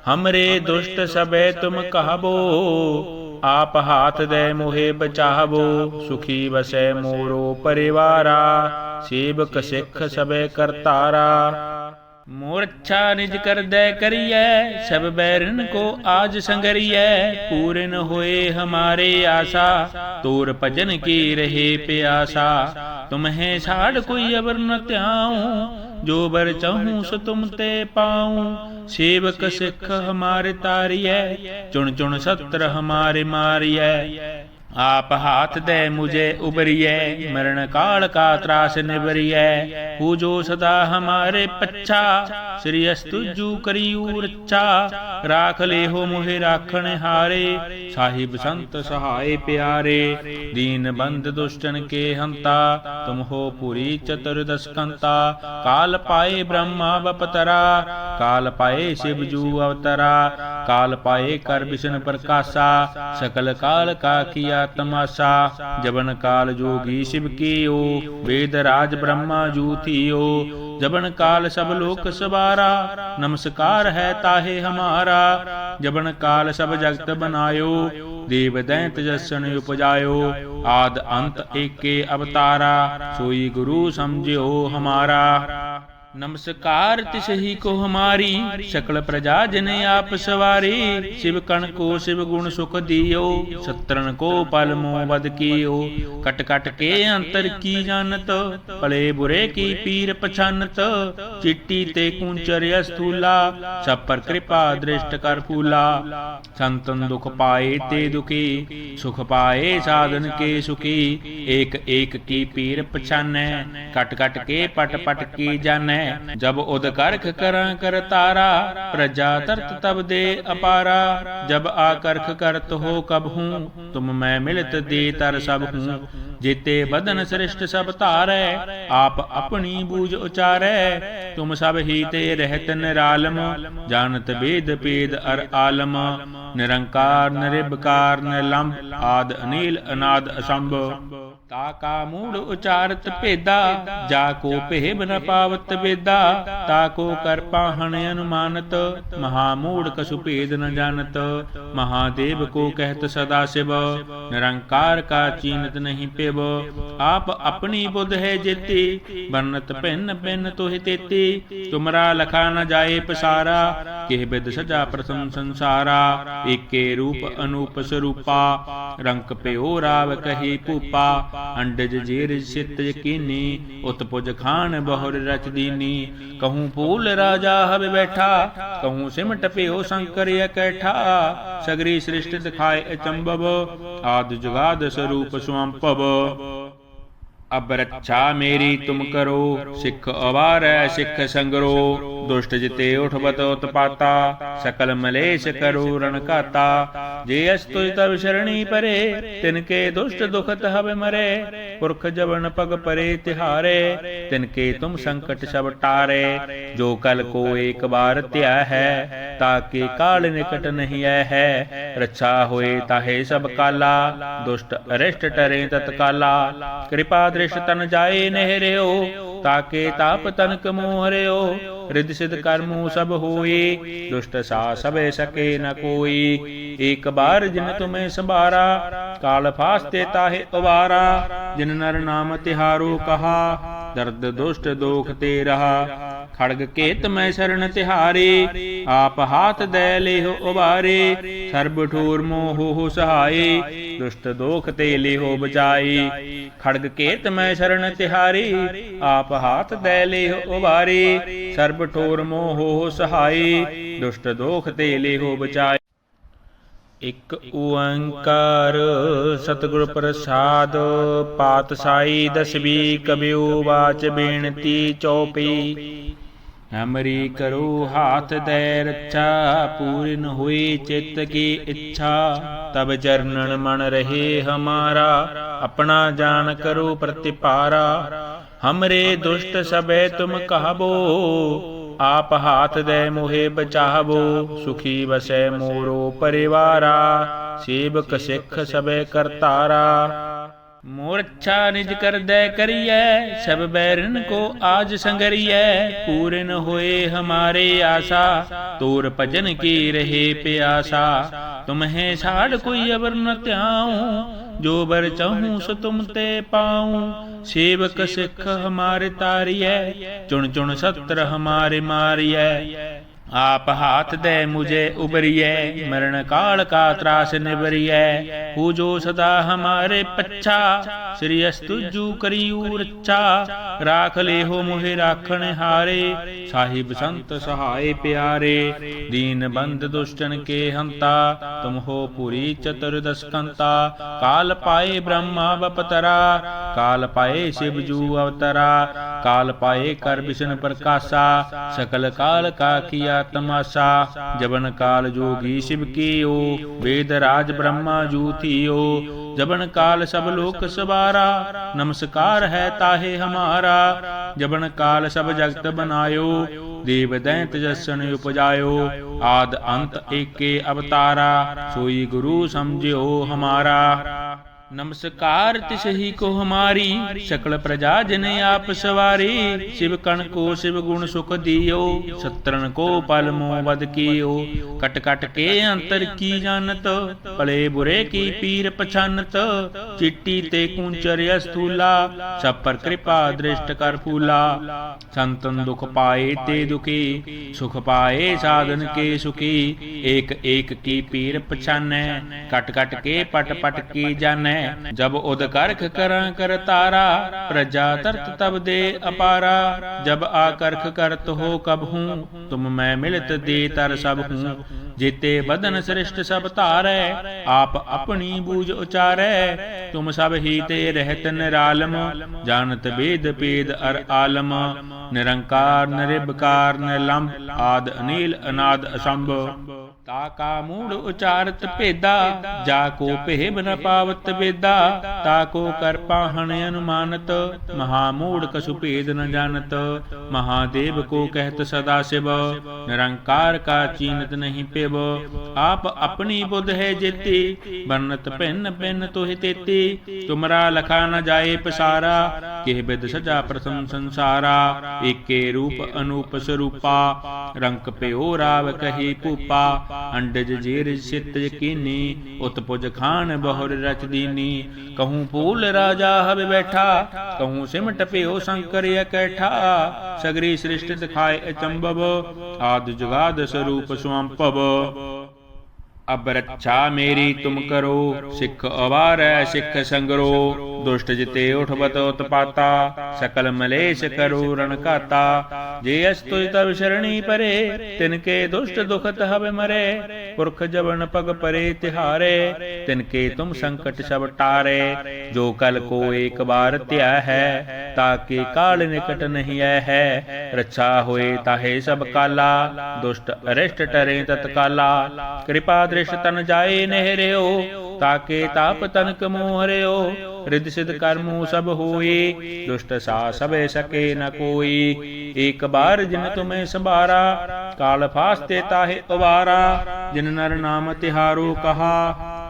हमरे दुष्ट सबे तुम कहबो, आप हाथ दे मोहे बचाहबो। सुखी बसै मोरो परिवारा, सेवक सिख सबे करतारा। मोरच्छा निज कर दे करिए, सब बैरन को आज संगरिए। पूर्ण होए हमारे आशा, तोर भजन की रहे प्यासा। तुम्हें छाड़ कोई अबर न त्याऊं, जो बर चाहूं सो तुम ते पाऊं। सेवक सिख हमारे तारिय, चुन चुन सत्र हमारे मारिय। आप हाथ दे मुझे उबरिए, मरण काल का त्रास निबरिए। पूजो सदा हमारे पच्छा, श्री अस्तुजु करियू रच्छा। राख ले हो मोहे राखण हारे, साहिब संत सहाय प्यारे। दीन बंद दुष्टन के हंता, तुम हो पुरी चतुर्दशकंता। काल पाए ब्रह्मा बपतरा, काल पाए शिवजू अवतरा। काल पाए कर विष्णु प्रकाशा, सकल काल का किया तमाशा। जबन काल जोगी शिव कियो, वेद राज ब्रह्मा जू थियो। जबन काल सब लोक सवारा, नमस्कार है ताहे हमारा। जबन काल सब जगत बनायो, देव दैंत जसन उपजायो। आद अंत एके अवतारा, सोई गुरु समझियो हमारा। नमस्कार तिसही को हमारी, सकल प्रजा जने आप सवारी। शिव कण को शिव गुण सुख दियो, सत्रन को पल मोह बद कियो। कट कट के अंतर की जानत, भले बुरे की पीर पछानत। चिट्टी ते कुंचर स्थूला, सब पर कृपा दृष्ट कर फूला। संतन दुख पाए ते दुखी, सुख पाए साधन के सुखी। एक एक की पीर पछानै, कट कट के पट पट की जानै। जब उद करख करा कर तारा, प्रजा तरत तब दे अपारा। जब आकर्ख करत हो कब हूँ, तुम मैं मिलत दे तर सब हूँ। जेते बदन श्रेष्ठ सब तारै, आप अपनी बूझ उचारै। तुम सब ही ते रहत निरालम, जानत वेद पेद अर आलम। निरंकार निरिबकार निलंब, आद अनील अनाद असंभ। ताका मूड उचारत भेदा, जाको भेब न पावत वेदा। ताको कर पाहन अनुमानत, महामूड कसु भेद न जानत। महादेव को कहत सदा शिव, निरंकार का चीनत नहीं पेब। आप अपनी बुध है जेती, बरनत पिन पिन तुहि तेती। तुमरा लखा न जाए पसारा, केह बिद सजा प्रथम संसारा। एके रूप अनूप स्वरूपा, रंक प्यो राव कही पूपा। अंडज जेर सित यकीनी, उत्पुज खान बहुर रच दीनी। कहूँ फूल राजा हब बैठा, कहूँ सिमट प्यो शंकर कैठा। सगरी सृष्टि दिखाए अचंभव, आदि जुगाद स्वरूप स्वंपव। अब रक्षा मेरी तुम करो, सिख अवार सिख संगरो। दुष्ट जिते उठबत उत्पाता, सकल मलेश करो रण काता। जे अस्तु तब शरणी परे, तिनके दुष्ट दुखत हब मरे। पुरख जबन पग परे तिहारे, तिनके तुम संकट सब टारे। जो कल को एक बार त्या है, ताके काल निकट नहीं है। रक्षा होए ताहे सब काला, दुष्ट अरिष्ट टरे तत्काला। कृपा दृष्ट तन जाए नहर्यो, ताके ताप तनक मोहर्यो। रिद्धि सिद्ध कर्मु सब होए, दुष्ट सा सबे सके न कोई। एक बार जिन तुम्हें संभारा, काल फास्ते ताहे उबारा। जिन नर नाम तिहारो कहा, दर्द दुष्ट दोख ते रहा। खड़ग केत मैं शरण तिहारे, आप हाथ दे ले हो उबारे। सर्ब ठोर मोह हो सहाय, दुष्ट दोख ते ले हो बचाई। खड़ग केत मैं शरण तिहारे, आप हाथ दे ले हो उबारे। सर्ब ठोर मोह हो सहाय, दुष्ट दोख ते ले हो बचाई। इक ओंकार सतगुर प्रसाद, पातशाही दसवी कबियो वाच बेनती चौपी। हमरी करो हाथ दे रक्षा, पूर्ण हुई चित्त की इच्छा। तब चरणन मन रहे हमारा, अपना जान करो प्रतिपारा। हमरे दुष्ट सबे तुम कहबो, आप हाथ दे मोहे बचावो। सुखी बसै मोरो परिवारा, सेवक सिख सबे करतारा। मोर अच्छा निज कर दे करिए, सब बैरन को आज संगरिए। पूर्ण होए हमारे आशा, तोर भजन की रहे प्यासा। तुम्हें छाड़ कोई अबर न त्याऊं, जो बर चाहूं सो तुम ते पाऊं। सेवक सिख हमारे तारिय, चुन चुन सत्र हमारे मारिय। आप हाथ दे मुझे उबरिए, मरण काल का त्रास निबरिए। पूजो सदा हमारे पच्छा, श्री अस्तुजु करियू रच्छा। राख ले हो मोहे राखण हारे, साहिब संत सहाय प्यारे। दीन बंद दुष्टन के हंता, तुम हो पुरी चतुर्दश कंता। काल पाए ब्रह्मा बपतरा, काल पाए शिवजू अवतरा। काल पाए कर विष्णु प्रकाशा, सकल काल का किया तमाशा। जबन काल जोगी शिव कियो, वेद राज ब्रह्मा जू थियो। जबन काल सब लोक सवारा, नमस्कार है ताहे हमारा। जबन काल सब जगत बनायो, देव दैंत जसन उपजायो। आद अंत एके अवतारा, सोई गुरु समझियो हमारा। नमस्कार तिसही को हमारी, सकल प्रजा जन आप सवारी। शिव कण को शिव गुण सुख दियो, शत्रन को पल मोह वध कियो। कट कट के अंतर की जानत, पले बुरे की पीर पछानत। चिट्टी ते कुंचर स्थूला, सब पर कृपा दृष्ट कर फूला। संतन दुख पाए ते दुखी, सुख पाए साधन के सुखी। एक एक की पीर पछानै, कट कट के पट पट की जानै। जब उद करख कर कर तारा, प्रजा तरत तब दे अपारा। जब आकर्ख करत हो कब हूँ, तुम मैं मिलत दे तर सब हूँ। जेते बदन श्रेष्ठ सब तारै, आप अपनी बूझ उचारै। तुम सब ही ते रहत निरालम, जानत वेद पेद अर आलम। निरंकार निरिबकार निलंब, आद अनील अनाद असंभ। ताका मूढ़ उचारत भेदा, जाको भेब न पावत वेदा। ताको कर पाहन अनुमानत, महामूढ़ कसु भेद न जानत। महादेव को कहत सदा शिव, निरंकार का चीनत नहीं पेव। आप अपनी बुध है जेती, बरनत भिन्न भिन्न तुहि तेती। तुमरा लखा न जाए पसारा, केह बिद सजा प्रथम संसारा। एके रूप अनूप स्वरूपा, रंक प्यो राव कही पूपा। अंडज जीर सित यकीनी, उत्पुज खान बहुर रच दीनी। कहूँ फूल राजा हब बैठा, कहूँ सिमट प्यो शंकर कैठा। सगरी सृष्टि दिखाए अचंभव, आदि जुगाद स्वरूप स्वंपव। अब रक्षा मेरी तुम करो, सिख अवार सिख संगरो। दुष्ट जिते उठबत उत्पाता, सकल मलेश करो रण काता। जे अस्तुज तब शरणी परे, तिनके दुष्ट दुखत हब मरे। पुरख जबन पग परे तिहारे, तिनके तुम संकट सब टारे। जो कल को एक बार त्या है, ताके काल निकट नहीं है। रक्षा होए ताहे सब काला, दुष्ट अरिष्ट टरे तत्काला। कृपा दृष्ट तन जाए नहर्यो, ताके ताप तनक मोहर्यो। रिद्धि सिद्ध कर्मु सब होए, दुष्ट सा सब सके न कोई। एक बार जिन तुम्हें संभारा, काल फास्ते ताहे उबारा। जिन नर नाम तिहारो कहा,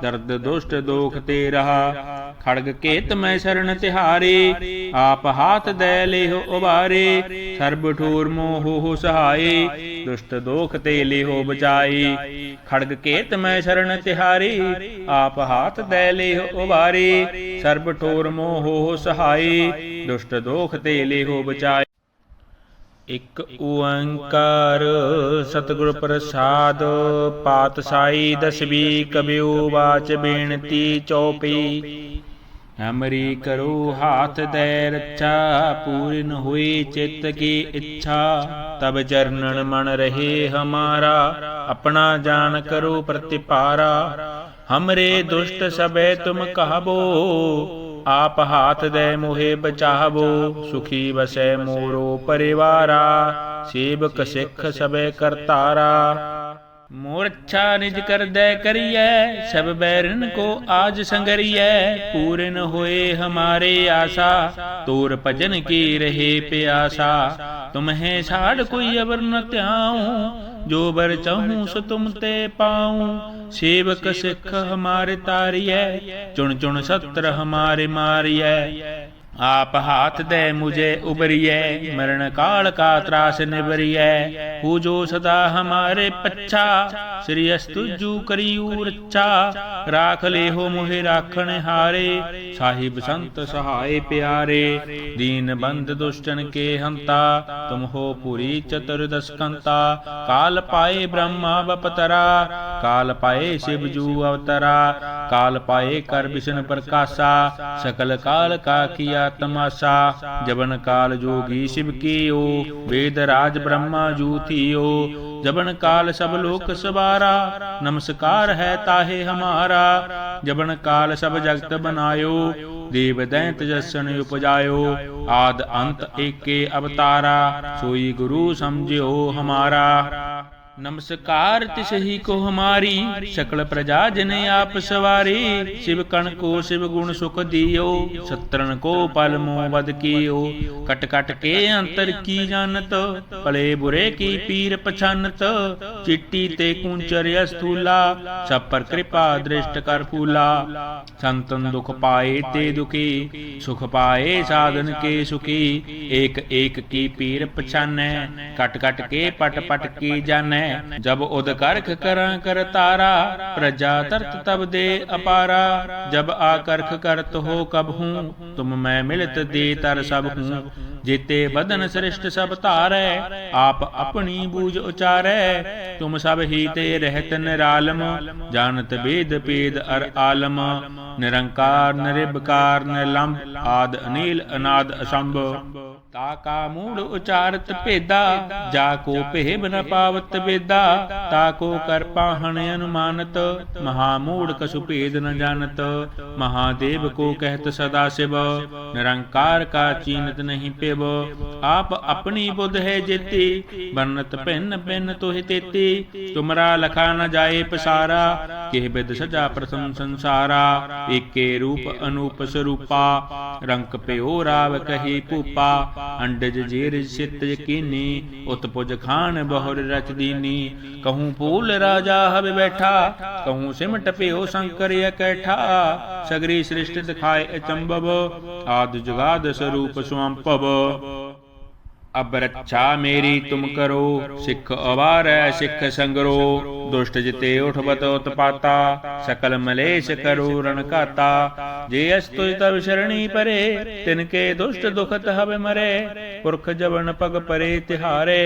दर्द दुष्ट दोख ते रहा। खड़ग केत मैं शरण तिहारे, आप हाथ दे ले हो उबारे। सर्ब ठोर मोह हो सहाये, दुष्ट दोख ते ले हो बचाई। खड़ग केत मैं शरण तिहारे, आप हाथ दे ले हो उबारे। सर्ब ठोर मोह हो सहाये, दुष्ट दोख ते ले हो बचाई। इक ओंकार सतगुर प्रसाद, पातशाही दसवीं कबियो वाच बेनती चौपी। हमरी करो हाथ दे रक्षा, पूर्ण हुई चित्त की इच्छा। तब चरणन मन रहे हमारा, अपना जान करो प्रतिपारा। हमरे दुष्ट सबे तुम कहबो, आप हाथ दे मोहे बचावो। सुखी बसै मोरो परिवारा, सेवक सिख सबे करतारा। मोरच्छा निज कर दे करिए, सब बैरन को आज संगरिए। पूर्ण होए हमारे आशा, तोर भजन की रहे प्यासा। तुम्हें साड़ कोई अबर न त्याऊं, जो बर चाहूं सो तुम ते पाऊं। सेवक सिख हमारे तारिय, चुन चुन सत्र हमारे मारिय। आप हाथ दे मुझे उबरिए, मरण काल का त्रास निबरिए। पूजो सदा हमारे पच्छा, श्री अस्तुजु करियू रच्छा। राख ले हो मोहे राखण हारे, साहिब संत सहाय प्यारे। दीन बंद दुष्टन के हंता, तुम हो पुरी चतुर्दश कंता। काल पाए ब्रह्मा बपतरा, काल पाए शिवजू अवतरा। काल पाए कर विष्णु प्रकाशा, सकल काल का किया तमाशा। जबन काल जोगी शिव कियो, वेद राज ब्रह्मा जू थियो। जबन काल सब लोक सवारा, नमस्कार है ताहे हमारा। जबन काल सब जगत बनायो, देव दैंत जसन उपजायो। आद अंत एके अवतारा, सोई गुरु समझियो हमारा। नमस्कार तिसही को हमारी, सकल प्रजा जन आप सवारी। शिव कण को शिव गुण सुख दियो, सत्रन को पल मोह बद कियो। कट कट के अंतर की जानत, भले बुरे की पीर पछानत। चिट्टी ते कुंचर स्थूला, सब पर कृपा दृष्ट कर फूला। संतन दुख पाए ते दुखी, सुख पाए साधन के सुखी। एक एक की पीर पछानै, कट कट के पट पट की जानै। जब उद करख करा कर तारा, प्रजा तरत तब दे अपारा। जब आकर्ख करत हो कब हूँ, तुम मैं मिलत दे तर सब हूँ। जेते बदन श्रेष्ठ सब तारै, आप अपनी बूझ उचारै। तुम सब ही ते रहत निरालम, जानत वेद पेद अर आलम। निरंकार निरिबकार निलंब, आद अनील अनाद असंभ। ताका मूढ़ उचारत भेदा, जाको भेब न पावत वेदा। ताको कर पाहन अनुमानत, महामूढ़ कसु भेद न जानत। महादेव को कहत सदा शिव, निरंकार का चीनत नहीं पेव। आप अपनी बुध है जेती, बनत भिन्न भिन्न तुहि तेती। तुमरा लखा न जाए पसारा, केह बिद सजा प्रथम संसारा। एके रूप अनूप स्वरूपा, रंक प्यो राव कही पूपा। अंडज जेर सित यकीनी, उत्पुज खान बहुर रच दीनी। कहूँ फूल राजा हब बैठा, कहूँ सिमट प्यो शंकर कैठा। सगरी सृष्टि दिखाए अचंभव, आदि जुगाद स्वरूप स्वंपव। अब रक्षा मेरी तुम करो, सिख अवार सिख संगरो। दुष्ट जिते उठबत उत्पाता, सकल मलेश करो रण काता। जे अस्तुज तब शरणी परे, तिनके दुष्ट दुखत हब मरे। पुरख जबन पग परे तिहारे,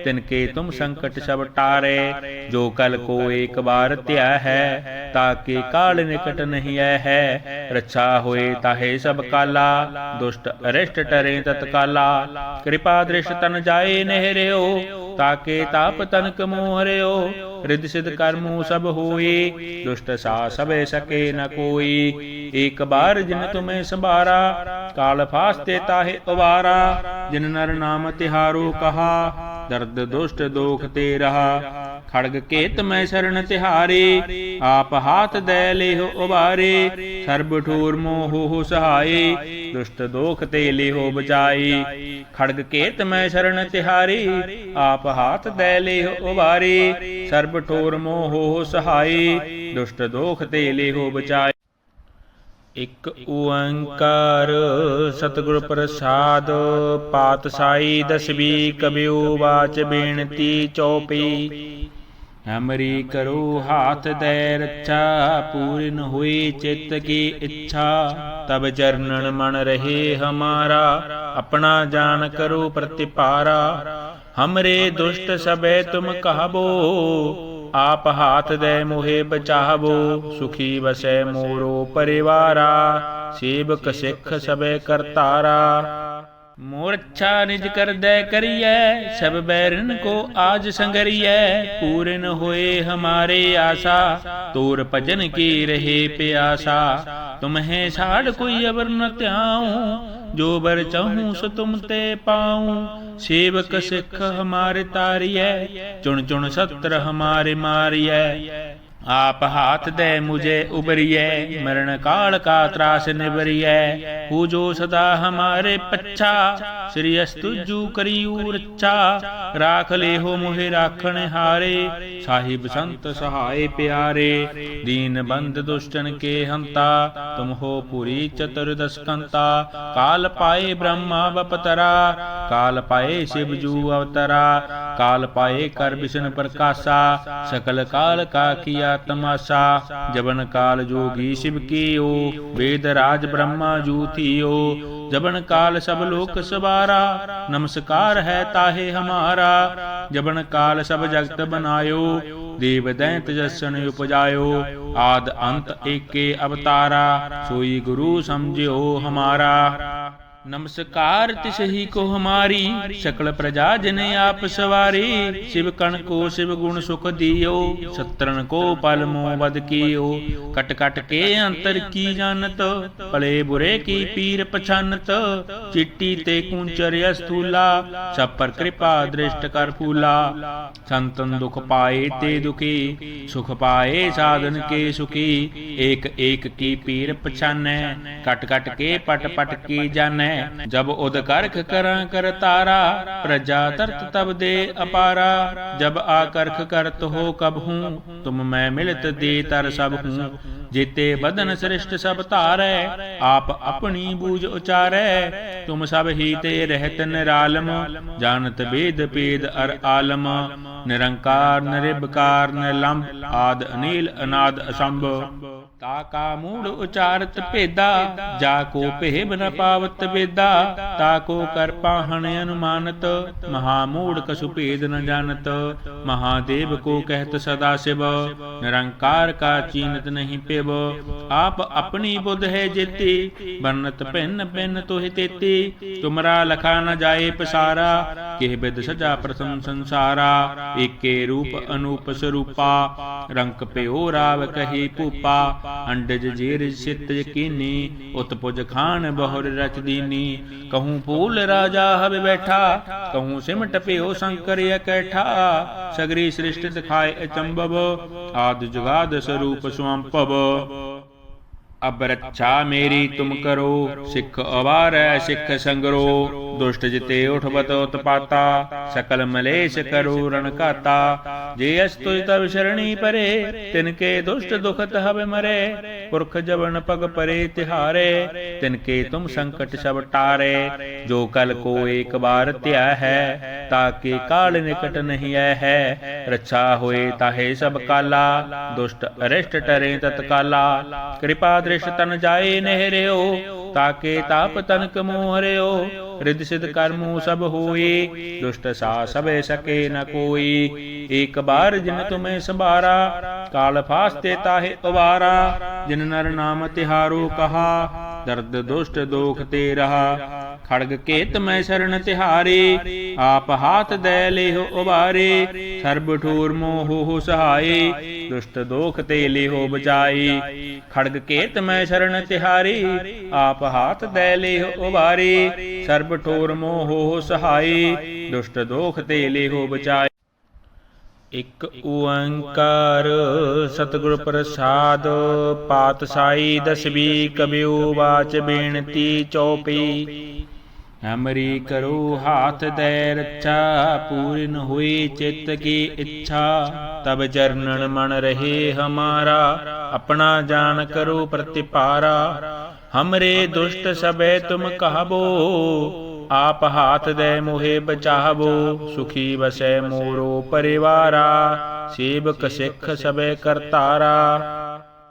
तिनके तुम संकट सब टारे। जो कल को एक बार त्या है, ताके काल निकट नहीं है। रक्षा होए ताहे सब काला, दुष्ट अरिष्ट टरे तत्काला। कृपा दृष्ट तन जाए नहर्यो, ताके ताप तनक मोहर्यो। रिद्धि सिद्ध कर्मु सब होए, दुष्ट सा सबे सके न कोई। एक बार जिन तुम्हें संभारा, काल फास्ते ताहे अवारा। जिन नर नाम तिहारो कहा, दर्द दुष्ट दोख ते रहा। खड़ग केत मैं शरण तिहारे, आप हाथ दे ले हो उबारे। सर्ब ठोर मोह हो सहाय, दुष्ट दोख ते ले हो बचाई। खड़ग केत मैं शरण तिहारे, आप हाथ दे ले हो उबारे। सर्ब ठोर मोह हो सहाय, दुष्ट दोख ते ले हो बचाई। इक ओंकार सतगुर प्रसाद, पातशाही दसवीं कबियो वाच बेनती चौपी। हमरी करो हाथ दे रक्षा, पूर्ण हुई चित्त की इच्छा। तब चरणन मन रहे हमारा, अपना जान करो प्रतिपारा। हमरे दुष्ट सबे तुम कहबो, आप हाथ दे मोहे बचावो। सुखी बसै मोरो परिवारा, सेवक सिख सबे करतारा। मोरच्छा निज कर दे करिए, सब बैरन को आज संगरिए। पूर्ण होए हमारे आशा, तोर भजन की रहे प्यासा। तुम्हें छाड़ कोई अबर न त्याऊं, जो बर चाहूं सो तुम ते पाऊं। सेवक सिख हमारे तारिय, चुन चुन सत्र हमारे मारिय। आप हाथ दे मुझे उबरिए, मरण काल का त्रास निबरिए। पूजो सदा हमारे पच्छा, श्री अस्तुजु करियू रच्छा। राख ले हो मोहे राखण हारे, साहिब संत सहाय प्यारे। दीन बंद दुष्टन के हंता, तुम हो पुरी चतुर्दशकंता। काल पाए ब्रह्मा बपतरा, काल पाए शिवजू अवतरा। काल पाए कर विष्णु प्रकाशा, सकल काल का किया तमाशा। जबन काल जोगी शिव कियो, वेद राज ब्रह्मा जू थियो। जबन काल सब लोक सवारा, नमस्कार है ताहे हमारा। जबन काल सब जगत बनायो, देव दैंत जसन उपजायो। आद अंत एके अवतारा, सोई गुरु समझियो हमारा। नमस्कार तिसही को हमारी, सकल प्रजा जिने आप सवारी। शिव कण को शिव गुण सुख दियो, शत्रन को पल मोह बद कियो। कट कट के अंतर की जानत, भले बुरे की पीर पछानत। चिट्टी ते कुंचर स्थूला, सब पर कृपा दृष्ट कर फूला। संतन दुख पाए ते दुखी, सुख पाए साधन के सुखी। एक एक की पीर पछानै, कट कट के पट पट की जानै। जब उद करख करा कर तारा, प्रजा तरत तब दे अपारा। जब आकर्ख करत हो कब हूँ, तुम मैं मिलत दे तर सब हूँ। जेते बदन श्रेष्ठ सब तारै, आप अपनी बूझ उचारै। तुम सब ही ते रहत निरालम, जानत वेद पेद अर आलम। निरंकार निरिबकार निलंब, आद अनील अनाद असंभ। ताका मूड उचारत भेदा, जाको भेब न पावत वेदा। ताको कर पाहन अनुमानत, महामूड कसु भेद न जानत। महादेव को कहत सदा शिव, निरंकार का चीनत नहीं पेव। आप अपनी बुध है जेती, बरनत पिन पिन तुहि तेती। तुमरा लखा न जाए पसारा, केह बिद सजा प्रथम संसारा। एके रूप अनूप स्वरूपा, रंक प्यो राव कही पूपा। अंडज जीर सित यकीनी, उत्पुज खान बहुर रच दीनी। कहूँ फूल राजा हब बैठा, कहूँ सिमट प्यो शंकर कैठा। सगरी सृष्टि दिखाए अचंबब, आदि जुगाद स्वरूप स्वंपब। अब रक्षा मेरी तुम करो, सिख अवार सिख संगरो। दुष्ट जिते उठबत उत्पाता, सकल मलेश करो रण काता। जे अस्तु तब शरणी परे, तिनके दुष्ट दुखत हब मरे। पुरख जबन पग परे तिहारे, तिनके तुम संकट सब टारे। जो कल को एक बार त्या है, ताके काल निकट नहीं है। रक्षा होए ताहे सब काला, दुष्ट अरिष्ट टरे तत्काला। कृपा दृष्ट तन जाए नहरियो, ताके ताप तनक मोहरियो। रिद्धि सिद्ध कर्मो सब होए, दुष्ट सा सबे सके न कोई। एक बार जिन तुम्हें संभारा, काल फास्ते ताहे उबारा। जिन नर नाम तिहारो कहा, दर्द दुष्ट दोख ते रहा। खड़ग केत मैं शरण तिहारे, आप हाथ दे ले हो उबारे। सर्ब ठोर मोह हो सहाय, दुष्ट दोख ते ले हो बचाई। खड़ग केत मैं शरण तिहारे, आप हाथ दे ले हो उबारे। सर्ब ठोर मोह हो सहाय, दुष्ट दोख ते ले हो बचाई। इक ओंकार सतगुर प्रसाद, पातशाही दसवी कबियो वाच बेनती चौपी। हमरी करो हाथ दे रक्षा, पूर्ण हुई चित्त की इच्छा। तब चरणन मन रहे हमारा, अपना जान करो प्रतिपारा। हमरे दुष्ट सबे तुम कहबो, आप हाथ दे मोहे बचाबो। सुखी बसै मोरो परिवारा, सेवक सिख सबे करतारा।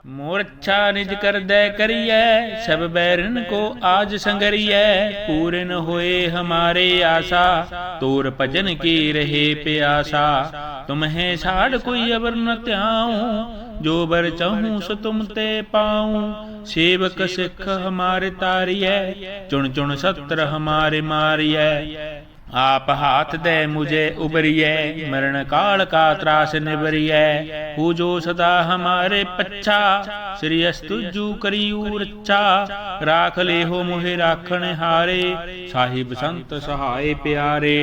मोर अच्छा निज कर दे करिए, सब बैरन को आज संगरिए। पूर्ण होए हमारे आशा, तोर भजन की रहे प्यासा। तुम्हें साड़ कोई अबर न त्याऊं, जो बर चाहूं सो तुम ते पाऊं। सेवक सिख हमारे तारिय, चुन चुन सत्र हमारे मारिय। आप हाथ दे मुझे उबरिए, मरण काल का त्रास निबरिए। पूजो सदा हमारे पच्छा, श्री अस्तुजु करियू रच्छा। राख ले हो मोहे राखण हारे, साहिब संत सहाय प्यारे।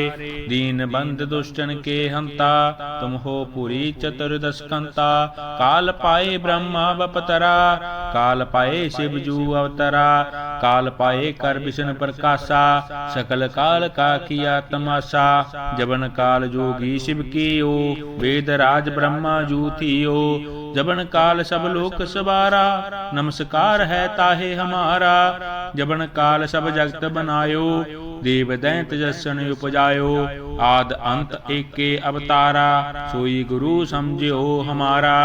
दीन बंद दुष्टन के हंता, तुम हो पुरी चतुर्दश कंता। काल पाए ब्रह्मा बपतरा, काल पाए शिवजू अवतरा। काल पाए कर विष्णु प्रकाशा, सकल काल का किया तमाशा। जबन काल जोगी शिव कियो, वेद राज ब्रह्मा जू थियो। जबन काल सब लोक सवारा, नमस्कार है ताहे हमारा। जबन काल सब जगत बनायो, देव दैंत जसन उपजायो। आद अंत एके अवतारा, सोई गुरु समझियो हमारा।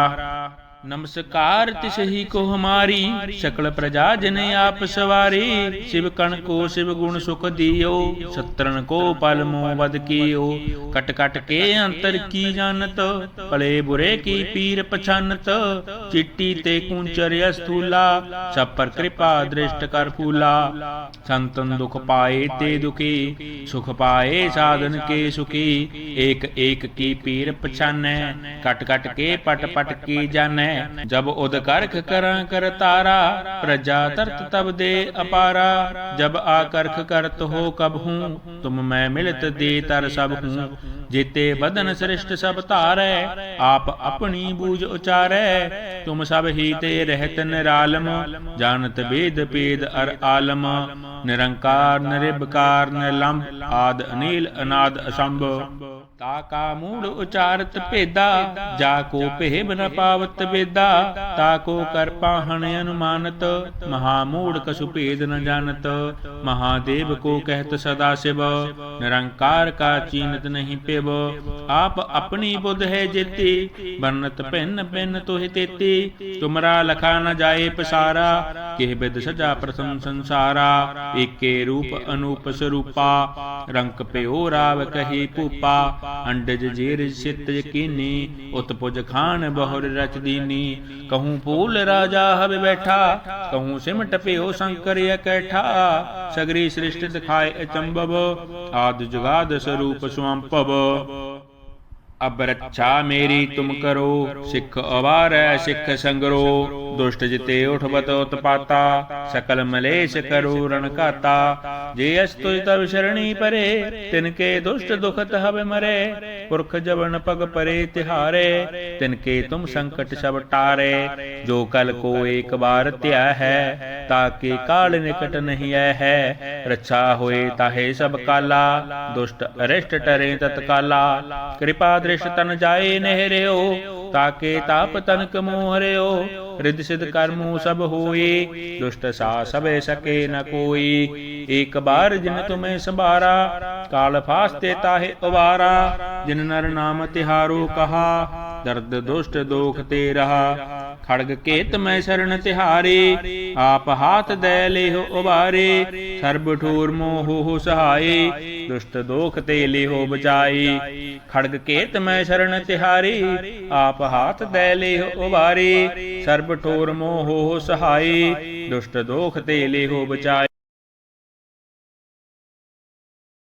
नमस्कार तिसही को हमारी, सकल प्रजा जन आप सवारी। शिव कण को शिव गुण सुख दियो, सत्रन को पल मोह वध कियो। कट कट के अंतर की जानत, भले बुरे की पीर पछानत। चिट्टी ते कुंचर स्थूला, सब पर कृपा दृष्ट कर फूला। संतन दुख पाए ते दुखी, सुख पाए साधन के सुखी। एक एक की पीर पछानै, कट कट के पट पट की जानै। जब उद करख कर कर तारा, प्रजा तरत तब दे अपारा। जब आकर्ख करत हो कब हूँ, तुम मैं मिलत दे तर सब हूँ। जेते बदन श्रेष्ठ सब तारै, आप अपनी बूझ उचारै। तुम सब ही ते रहत निरालम, जानत वेद पेद अर आलम। निरंकार निरिबकार निलंब, आद अनील अनाद असंभ। ताका मूढ़ उचारत भेदा, जाको भेब न पावत वेदा। ताको कर पाहन अनुमानत, महामूढ़ कसु भेद न जानत। महादेव को कहत सदा शिव, निरंकार का चीनत नहीं पेव। आप अपनी बुध है जेती, बरनत भिन्न भिन्न तुहि तेती। तुमरा लखा न जाए पसारा, केह बिद सजा प्रथम संसारा। एके रूप अनूप स्वरूपा, रंक प्यो राव कही पूपा। अंडज जीर सित यकीनी, उत्पुज खान बहुर रच दीनी। कहूँ फूल राजा हब बैठा, कहूँ सिमट प्यो शंकर कैठा। सगरी सृष्टि दिखाए अचंभव, आदि जुगाद स्वरूप स्वंपव। अब रक्षा मेरी तुम करो, सिख अवार सिख संगरो। दुष्ट जिते उठबत उत्पाता, सकल मलेश करो रण काता। जे अस्तुज तब शरणी परे, तिनके दुष्ट दुखत हब मरे। पुरख जबन पग परे तिहारे, तिनके तुम संकट सब टारे। जो कल को एक बार त्या है, ताके काल निकट नहीं है। रक्षा होए ताहे सब काला, दुष्ट अरिष्ट टरे तत्काला। कृपा दृष्ट तन जाए नहरियो, ताके ताप तनक मोहरियो। रिद्धि सिद्ध कर्मु सब होए, दुष्ट सा सब सके न कोई। एक बार जिन तुम्हें संभारा, काल फास्ते ताहे उबारा। जिन नर नाम तिहारो कहा, दर्द दुष्ट दोख ते रहा। खड़ग केत मैं शरण तिहारे, आप हाथ दे ले हो उबारे। सर्ब ठोर मोह हो सहाये, दुष्ट दोख ते ले हो बचाई। खड़ग केत मैं शरण तिहारे, आप हाथ दे ले हो उबारे। सर्ब ठोर मोह हो सहाये, दुष्ट दोख ते ले हो बचाई।